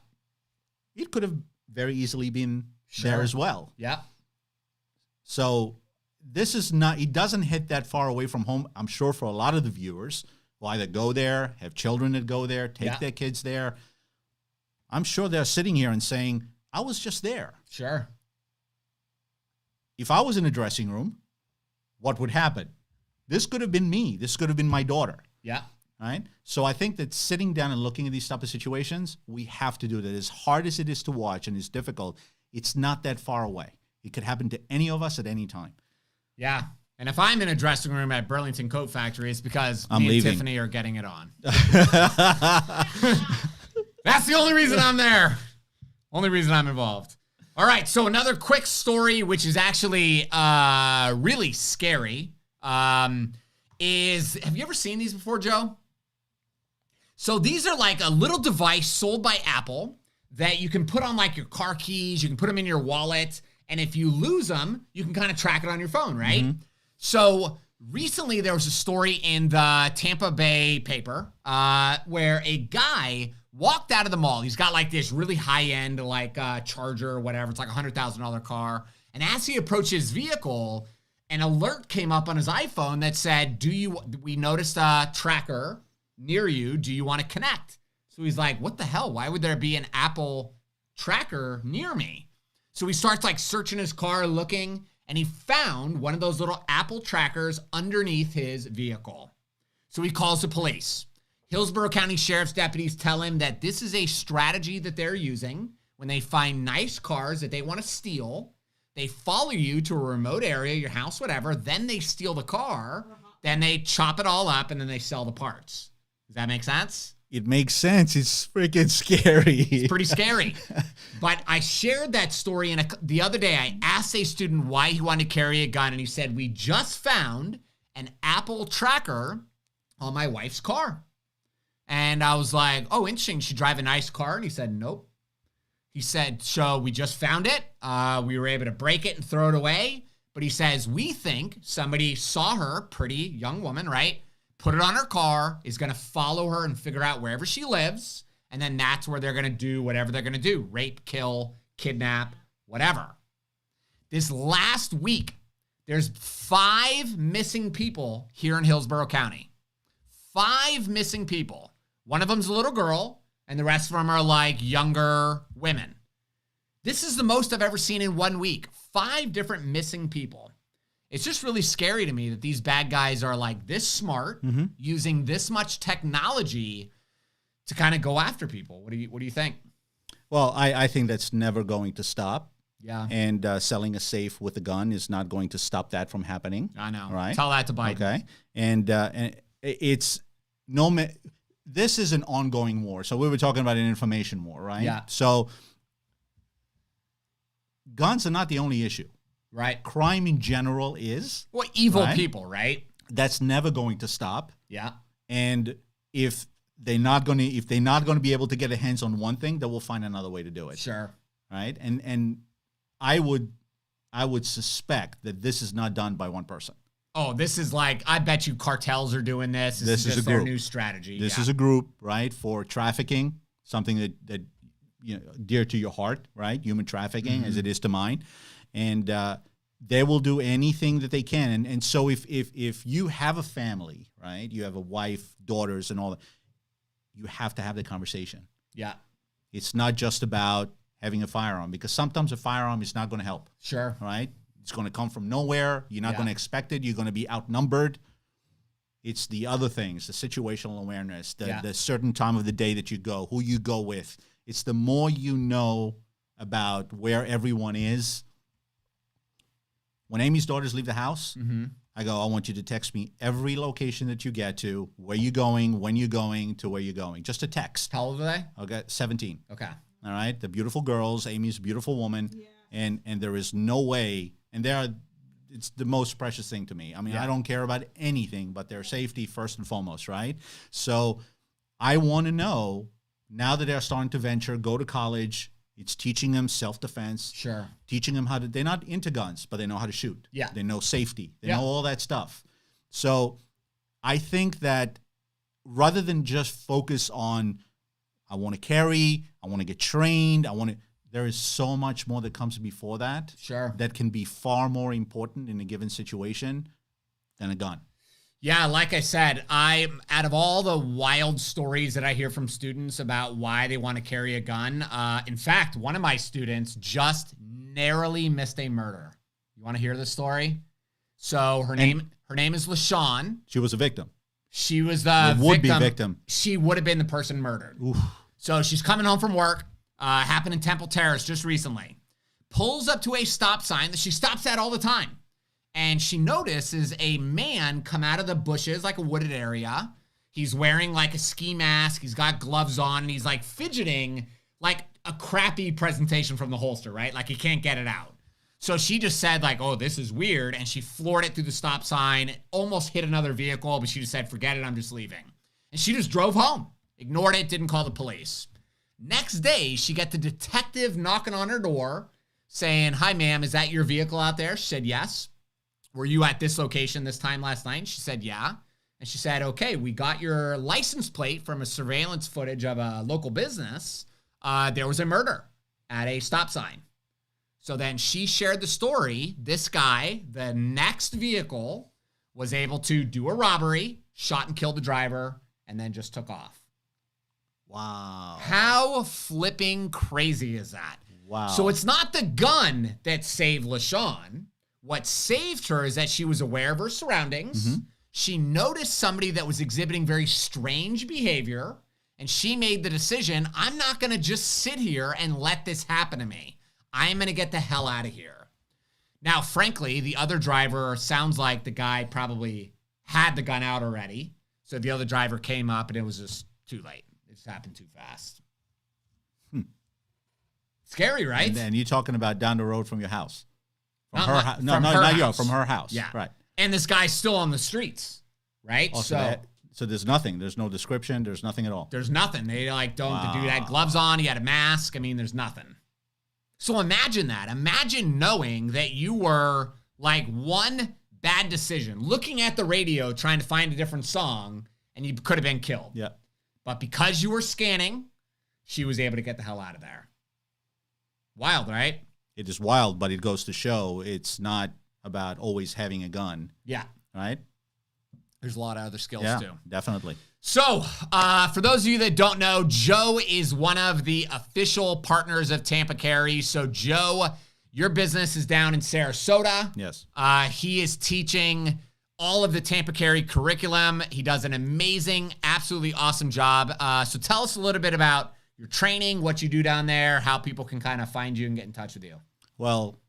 It could have very easily been there as well. Yeah. So this is not, it doesn't hit that far away from home. I'm sure for a lot of the viewers who either go there, have children that go there, take their kids there. I'm sure they're sitting here and saying, I was just there. Sure. if I was in a dressing room, what would happen? This could have been me. This could have been my daughter. Yeah. Right? So I think that sitting down and looking at these type of situations, we have to do that. As hard as it is to watch and it's difficult, it's not that far away. It could happen to any of us at any time. Yeah. And if I'm in a dressing room at Burlington Coat Factory, it's because I'm me leaving. and Tiffany are getting it on. That's the only reason I'm there. Only reason I'm involved. All right. So another quick story, which is actually really scary, is, have you ever seen these before, Joe? So these are like a little device sold by Apple that you can put on like your car keys. You can put them in your wallet. And if you lose them, you can kind of track it on your phone, right? Mm-hmm. So recently there was a story in the Tampa Bay paper where a guy walked out of the mall. He's got like this really high-end like Charger or whatever. It's like a $100,000 car. And as he approached his vehicle, an alert came up on his iPhone that said, we noticed a tracker near you. Do you want to connect? So he's like, what the hell? Why would there be an Apple tracker near me? So he starts like searching his car, looking, and he found one of those little Apple trackers underneath his vehicle. So he calls the police. Hillsborough County Sheriff's deputies tell him that this is a strategy that they're using when they find nice cars that they want to steal. They follow you to a remote area, your house, whatever. Then they steal the car. Then they chop it all up, and then they sell the parts. Does that make sense? It makes sense. It's freaking scary. It's pretty scary. But I shared that story the other day. I asked a student why he wanted to carry a gun, and he said, we just found an Apple tracker on my wife's car. And I was like, oh, interesting. She drive a nice car? And he said, nope. He said, so we just found it. We were able to break it and throw it away. But he says, we think somebody saw her, pretty young woman, right? Put it on her car, is going to follow her and figure out wherever she lives. And then that's where they're going to do whatever they're going to do. Rape, kill, kidnap, whatever. This last week, there's 5 missing people here in Hillsborough County. 5 missing people. One of them's a little girl, and the rest of them are like younger women. This is the most I've ever seen in 1 week. 5 different missing people. It's just really scary to me that these bad guys are like this smart, using this much technology to kind of go after people. What do you think? Well, I think that's never going to stop. Yeah. And selling a safe with a gun is not going to stop that from happening. I know. Right? Tell that to Biden. Okay. And it's this is an ongoing war. So we were talking about an information war, right? Yeah. So guns are not the only issue. Right. Crime in general is. Well, evil right? people, right? That's never going to stop. Yeah. And if they're not going to be able to get their hands on one thing, they will find another way to do it. Sure. Right? And I would suspect that this is not done by one person. Oh, this is like, I bet you cartels are doing this. This is just their new strategy. This is a group, right, for trafficking, something that dear to your heart, right? Human trafficking, as it is to mine. And they will do anything that they can. And so if you have a family, right, you have a wife, daughters, and all that, you have to have the conversation. Yeah. It's not just about having a firearm, because sometimes a firearm is not going to help. Sure. Right? It's going to come from nowhere. You're not going to expect it. You're going to be outnumbered. It's the other things, the situational awareness, the certain time of the day that you go, who you go with. It's the more you know about where everyone is. When Amy's daughters leave the house, I go, I want you to text me every location that you get to, where you're going, when you're going, to where you're going. Just a text. How old are they? Okay, 17. Okay. All right? They're beautiful girls. Amy's a beautiful woman. Yeah. And there is no way, and it's the most precious thing to me. I mean, I don't care about anything but their safety first and foremost, right? So I want to know, now that they're starting to venture, go to college, it's teaching them self-defense. Sure. Teaching them they're not into guns, but they know how to shoot. Yeah. They know safety. They know all that stuff. So I think that rather than just focus on, I want to carry, I want to get trained, there is so much more that comes before that. Sure. That can be far more important in a given situation than a gun. Yeah, like I said, out of all the wild stories that I hear from students about why they want to carry a gun, in fact, one of my students just narrowly missed a murder. You want to hear the story? So her name is LaShawn. She was a victim. She was the would-be victim. She would have been the person murdered. Oof. So she's coming home from work. Happened in Temple Terrace just recently. Pulls up to a stop sign that she stops at all the time. And she notices a man come out of the bushes, like a wooded area. He's wearing like a ski mask. He's got gloves on, and he's like fidgeting like a crappy presentation from the holster, right? Like he can't get it out. So she just said like, oh, this is weird. And she floored it through the stop sign, almost hit another vehicle, but she just said, forget it, I'm just leaving. And she just drove home, ignored it, didn't call the police. Next day, she got the detective knocking on her door saying, hi, ma'am, is that your vehicle out there? She said, yes. Were you at this location this time last night? She said, yeah. And she said, okay, we got your license plate from a surveillance footage of a local business. There was a murder at a stop sign. So then she shared the story. This guy, the next vehicle, was able to do a robbery, shot and killed the driver, and then just took off. Wow. How flipping crazy is that? Wow. So it's not the gun that saved LaShawn. What saved her is that she was aware of her surroundings. Mm-hmm. She noticed somebody that was exhibiting very strange behavior, and she made the decision, I'm not going to just sit here and let this happen to me. I'm going to get the hell out of here. Now, frankly, the other driver sounds like the guy probably had the gun out already. So the other driver came up, and it was just too late. It just happened too fast. Scary, right? And then you're talking about down the road from your house. From her house. Yeah. Right. And this guy's still on the streets, right? Oh, so there's nothing. There's no description. There's nothing at all. There's nothing. They don't do that. Gloves on. He had a mask. I mean, there's nothing. So imagine that. Imagine knowing that you were like one bad decision, looking at the radio, trying to find a different song, and you could have been killed. Yeah. But because you were scanning, she was able to get the hell out of there. Wild, right? It is wild, but it goes to show it's not about always having a gun. Yeah. Right? There's a lot of other skills too. Definitely. So, for those of you that don't know, Joe is one of the official partners of Tampa Carry. So, Joe, your business is down in Sarasota. Yes. He is teaching all of the Tampa Carry curriculum. He does an amazing, absolutely awesome job. So, tell us a little bit about your training, what you do down there, how people can kind of find you and get in touch with you. Well,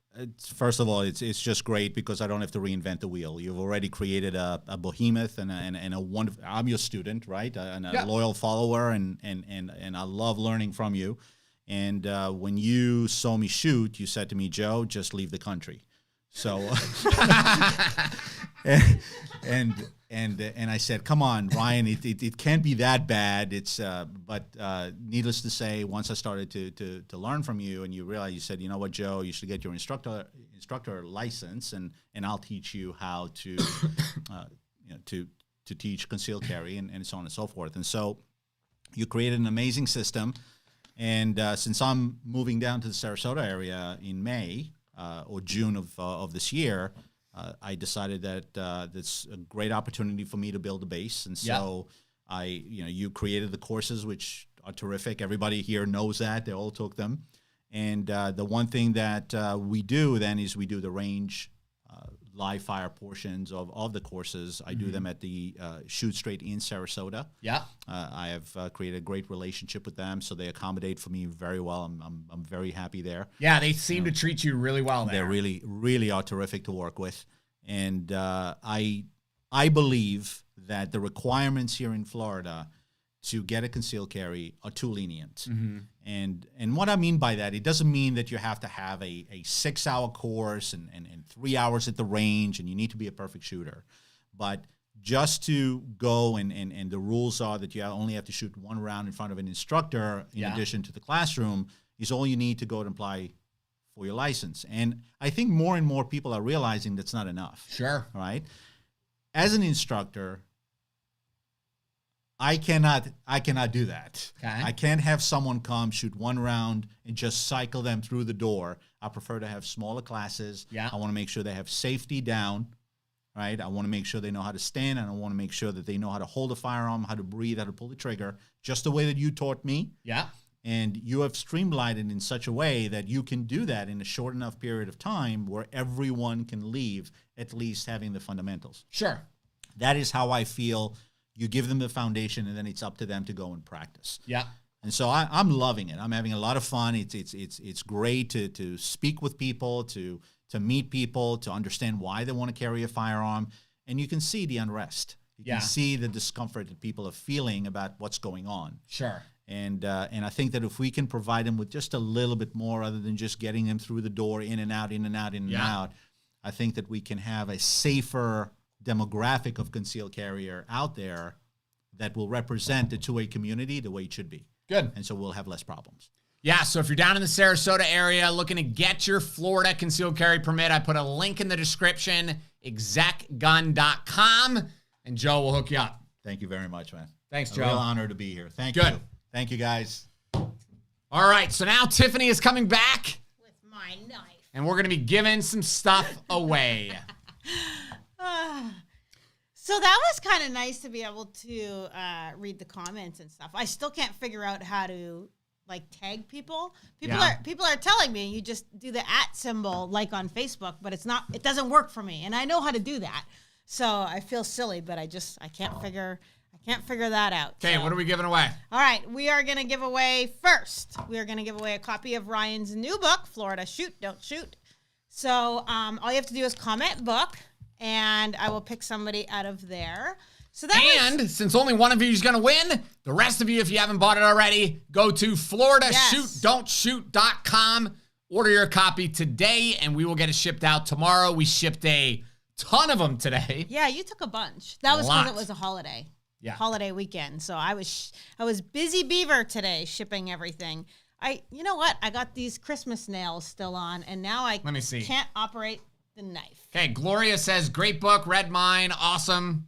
first of all, it's just great because I don't have to reinvent the wheel. You've already created a behemoth and a wonderful. I'm your student, right? And a loyal follower, and I love learning from you. And when you saw me shoot, you said to me, Joe, just leave the country. So, and I said, come on, Ryan, it can't be that bad. But needless to say, once I started to learn from you, and you realized, you said, you know what, Joe, you should get your instructor license, and I'll teach you how to to teach concealed carry and so on and so forth. And so you created an amazing system. And since I'm moving down to the Sarasota area in May or June of this year, I decided that that's a great opportunity for me to build a base. And so you created the courses, which are terrific. Everybody here knows that. They all took them. And the one thing that we do then is we do the range live fire portions of the courses. I do them at the Shoot Straight in Sarasota. Yeah. I have created a great relationship with them, so they accommodate for me very well. I'm very happy there. Yeah, they seem to treat you really well there. They really, really are terrific to work with. And I believe that the requirements here in Florida to get a concealed carry are too lenient. Mm-hmm. And what I mean by that, it doesn't mean that you have to have a 6-hour course and 3 hours at the range and you need to be a perfect shooter. But just to go and the rules are that you only have to shoot one round in front of an instructor in addition to the classroom is all you need to go and apply for your license. And I think more and more people are realizing that's not enough. Sure. Right? As an instructor, I cannot do that. Okay. I can't have someone come, shoot one round, and just cycle them through the door. I prefer to have smaller classes. Yeah. I want to make sure they have safety down, right? I want to make sure they know how to stand, and I want to make sure that they know how to hold a firearm, how to breathe, how to pull the trigger, just the way that you taught me. Yeah. And you have streamlined it in such a way that you can do that in a short enough period of time where everyone can leave at least having the fundamentals. Sure. That is how I feel. You give them the foundation, and then it's up to them to go and practice. Yeah. And so I'm loving it. I'm having a lot of fun. It's great to speak with people, to meet people, to understand why they want to carry a firearm. And you can see the unrest. You can see the discomfort that people are feeling about what's going on. Sure. And I think that if we can provide them with just a little bit more other than just getting them through the door, in and out, in and out, in and out, I think that we can have a safer demographic of concealed carrier out there that will represent the two-way community the way it should be. Good. And so we'll have less problems. Yeah, so if you're down in the Sarasota area looking to get your Florida concealed carry permit, I put a link in the description, execgun.com, and Joe will hook you up. Thank you very much, man. Thanks, A Joe. real honor to be here. Thank Good. you. Thank you, guys. All right, so now Tiffany is coming back, With my knife. and we're going to be giving some stuff away. So that was kind of nice to be able to read the comments and stuff. I still can't figure out how to like tag people. People are telling me you just do the @ symbol like on Facebook, but it doesn't work for me. And I know how to do that. So I feel silly, but I can't figure that out. Okay, so. what are we giving away? All right, we are going to give away a copy of Ryan's new book, Florida Shoot, Don't Shoot. So all you have to do is comment book, and I will pick somebody out of there. So Since only one of you is going to win, the rest of you, if you haven't bought it already, go to floridashootdon'tshoot.com, order your copy today, and we will get it shipped out tomorrow. We shipped a ton of them today. Yeah, you took a bunch. That was because lot. it was a holiday. Yeah. Holiday weekend. So I was busy beaver today shipping everything. You know what? I got these Christmas nails still on, and now Let me see. can't operate the knife. Okay, Gloria says, great book, read mine, awesome.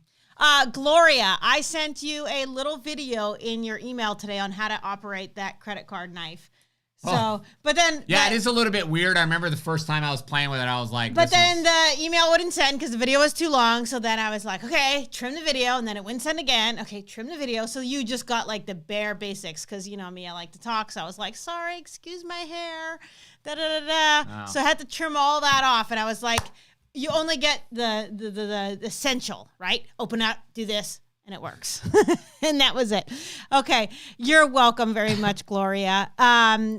Gloria, I sent you a little video in your email today on how to operate that credit card knife. So, but then... Yeah, it is a little bit weird. I remember the first time I was playing with it, I was like... But then the email wouldn't send because the video was too long. So then I was like, okay, trim the video. And then it wouldn't send again. Okay, trim the video. So you just got like the bare basics because, you know me, I like to talk. So I was like, sorry, excuse my hair. Oh. So I had to trim all that off. And I was like, you only get the essential, right? Open up, do this. And it works. And that was it. Okay. You're welcome very much, Gloria.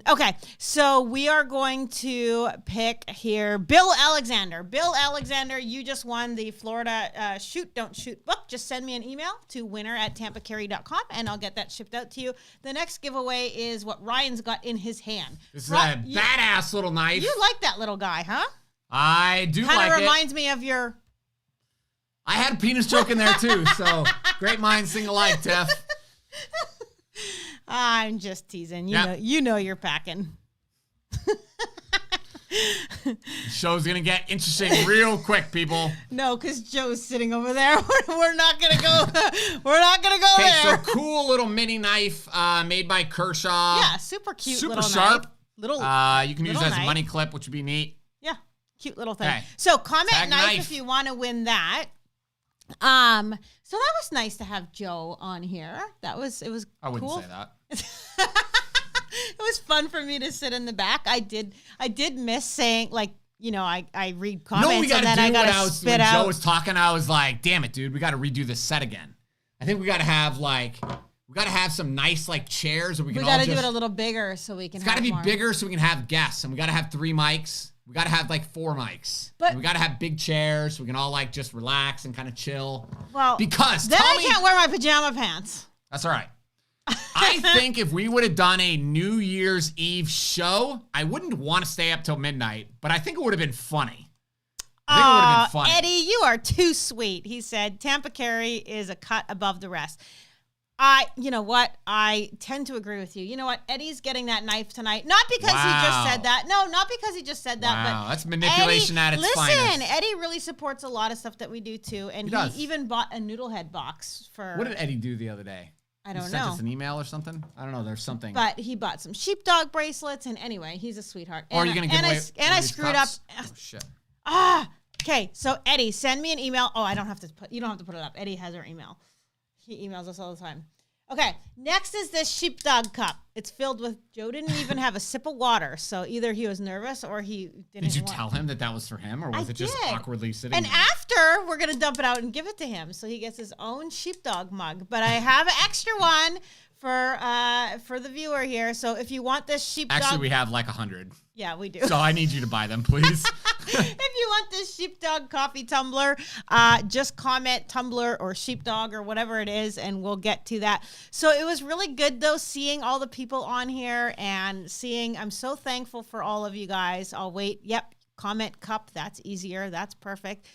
Okay. So we are going to pick here Bill Alexander. Bill Alexander, you just won the Florida Shoot, Don't Shoot book. Just send me an email to winner@tampacarry.com and I'll get that shipped out to you. The next giveaway is what Ryan's got in his hand. This is a badass little knife. You like that little guy, huh? I do like it. Kind of reminds me of your... I had a penis joke in there too, so great minds think alike, Tiff. I'm just teasing. Yep. You know you're packing. The show's gonna get interesting real quick, people. No, because Joe's sitting over there. We're not gonna go. We're not gonna go Okay, there. so cool little mini knife made by Kershaw. Yeah, super cute. Super little sharp. Knife. Little. You can use little it as a knife. money clip, which would be neat. Yeah, cute little thing. Okay. So comment Tag knife if you want to win that. So that was nice to have Joe on here. It was I wouldn't cool. say that. It was fun for me to sit in the back. I did miss saying, like, you know, I read comments No, we gotta and then do I what gotta I was spit when out. Joe was talking. I was like, "Damn it, dude, we got to redo this set again." I think we got to have some nice like chairs, and we We can got all to just. do it a little bigger so we can. It's got to have be more. bigger so we can have guests, and we got to have 3 mics. We got to have like 4 mics. But- And we got to have big chairs so we can all like just relax and kind of chill. Well, Because then tell I me, can't wear my pajama pants. that's all right. I think if we would have done a New Year's Eve show, I wouldn't want to stay up till midnight, but I think it would have been funny. I think it would have been funny. Eddie, you are too sweet. He said Tampa Carry is a cut above the rest. You know what? I tend to agree with you. You know what? Eddie's getting that knife tonight. Not because he just said that. No, not because he just said that. Wow, But that's manipulation at its finest. Listen, Eddie really supports a lot of stuff that we do too. And He does. he even bought a Noodlehead box for... What did Eddie do the other day? I He don't sent know. us an email or something? I don't know. There's something. But he bought some sheepdog bracelets. And anyway, he's a sweetheart. Or are you going to give away And I screwed up. Oh, shit. Okay, so Eddie, send me an email. Oh, you don't have to put it up. Eddie has our email. He emails us all the time. Okay, next is this sheepdog cup. It's filled with, Joe didn't even have a sip of water, so either he was nervous or he didn't. Did you tell him that was for him, or was it just awkwardly sitting there? And after, we're going to dump it out and give it to him, so he gets his own sheepdog mug. But I have an extra one for the viewer here, so if you want this sheepdog... Actually, we have like 100. Yeah, we do. So I need you to buy them, please. If you want this sheepdog coffee tumbler, just comment tumbler or sheepdog or whatever it is, and we'll get to that. So it was really good, though, seeing all the people on here and seeing, I'm so thankful for all of you guys. I'll wait. Yep. Comment cup. That's easier. That's perfect.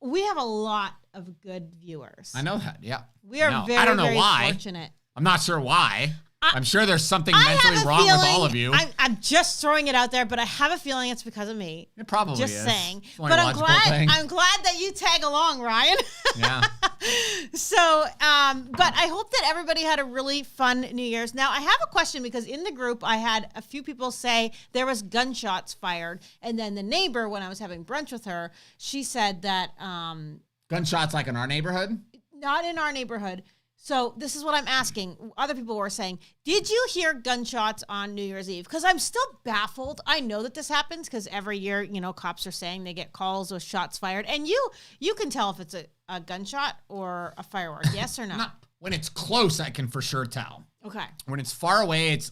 We have a lot of good viewers. I know that. Yeah. We are very, I don't know very why. fortunate. I'm not sure why. I'm sure there's something mentally wrong feeling, with all of you. I'm just throwing it out there, but I have a feeling it's because of me. It probably just is. saying. But I'm glad that you tag along, Ryan. Yeah. So, but I hope that everybody had a really fun New Year's. Now, I have a question because in the group, I had a few people say there was gunshots fired. And then the neighbor, when I was having brunch with her, she said that... gunshots like in our neighborhood? Not in our neighborhood. So this is what I'm asking. Other people were saying, did you hear gunshots on New Year's Eve? Because I'm still baffled. I know that this happens because every year, cops are saying they get calls with shots fired. And you can tell if it's a gunshot or a firework. Yes or no? When it's close, I can for sure tell. Okay. When it's far away, it's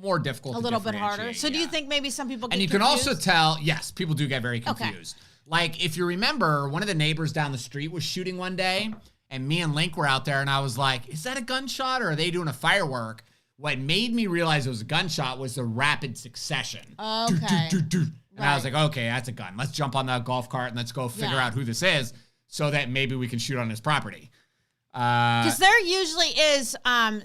more difficult to little bit harder. So do you think maybe some people get And you confused? can also tell, yes, people do get very confused. Okay. Like, if you remember, one of the neighbors down the street was shooting one day. And me and Link were out there, and I was like, is that a gunshot, or are they doing a firework? What made me realize it was a gunshot was the rapid succession. Okay. And I was like, okay, that's a gun. Let's jump on that golf cart, and let's go figure out who this is so that maybe we can shoot on his property. Because there usually is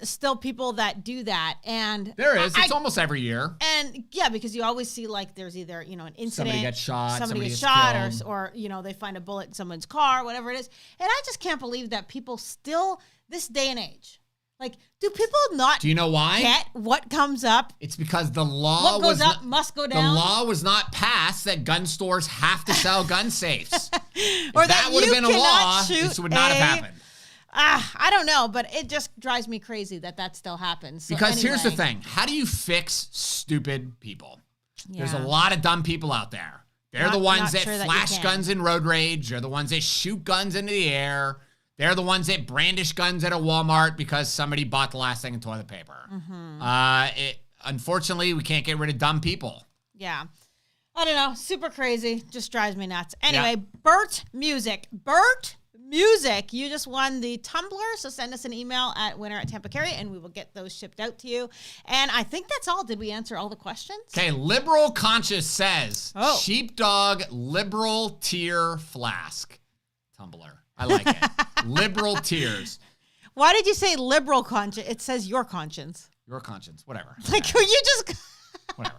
still people that do that. And there is. It's almost every year. And yeah, because you always see like there's either, an incident. Somebody gets shot. Somebody gets shot or they find a bullet in someone's car, whatever it is. And I just can't believe that people still, this day and age, like, do people not Do you know why? get what comes up? It's because the law what goes up must go down. The law was not passed that gun stores have to sell gun safes. Or that would have been a law, this would not have happened. I don't know, but it just drives me crazy that still happens. So because here's the thing. How do you fix stupid people? Yeah. There's a lot of dumb people out there. They're the ones that flash guns in road rage. They're the ones that shoot guns into the air. They're the ones that brandish guns at a Walmart because somebody bought the last thing in toilet paper. Mm-hmm. Unfortunately, we can't get rid of dumb people. Yeah. I don't know. Super crazy. Just drives me nuts. Anyway, Burt Music. Burt Music, you just won the tumbler, so send us an email at winner@TampaCarry, and we will get those shipped out to you. And I think that's all. Did we answer all the questions? Okay, Liberal Conscious says, sheepdog liberal tear flask tumbler. I like it. Liberal tears. Why did you say liberal conscience? It says your conscience. Your conscience, whatever. Like, you just... Whatever.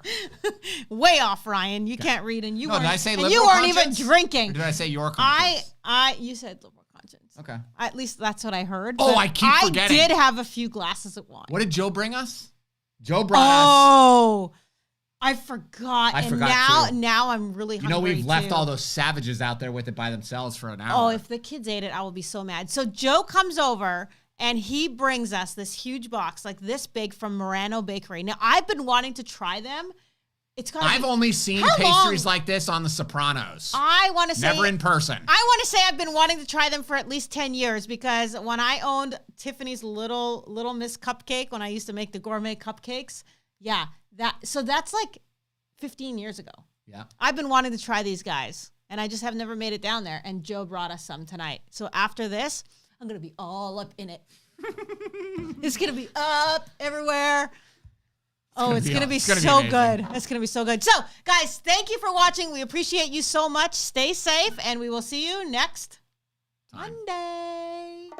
Way off, Ryan. You can't read, and you weren't, did I say liberal you weren't conscience? Even drinking. Or did I say your conscience? You said liberal conscience. Okay. At least that's what I heard. Oh, I keep forgetting. I did have a few glasses of wine. What did Joe bring us? Joe brought us. Oh, I forgot. I and forgot too. Now I'm really hungry. We've left all those savages out there with it by themselves for an hour. Oh, if the kids ate it, I will be so mad. So Joe comes over and he brings us this huge box, like this big, from Morano Bakery. Now, I've been wanting to try them. I've only seen pastries like this on The Sopranos. I want to say... Never in person. I want to say I've been wanting to try them for at least 10 years because when I owned Tiffany's Little Miss Cupcake, when I used to make the gourmet cupcakes, so that's like 15 years ago. Yeah. I've been wanting to try these guys, and I just have never made it down there, and Joe brought us some tonight. So after this, I'm going to be all up in it. It's going to be up everywhere. It's going to be so good. It's going to be so good. So, guys, thank you for watching. We appreciate you so much. Stay safe, and we will see you next Monday.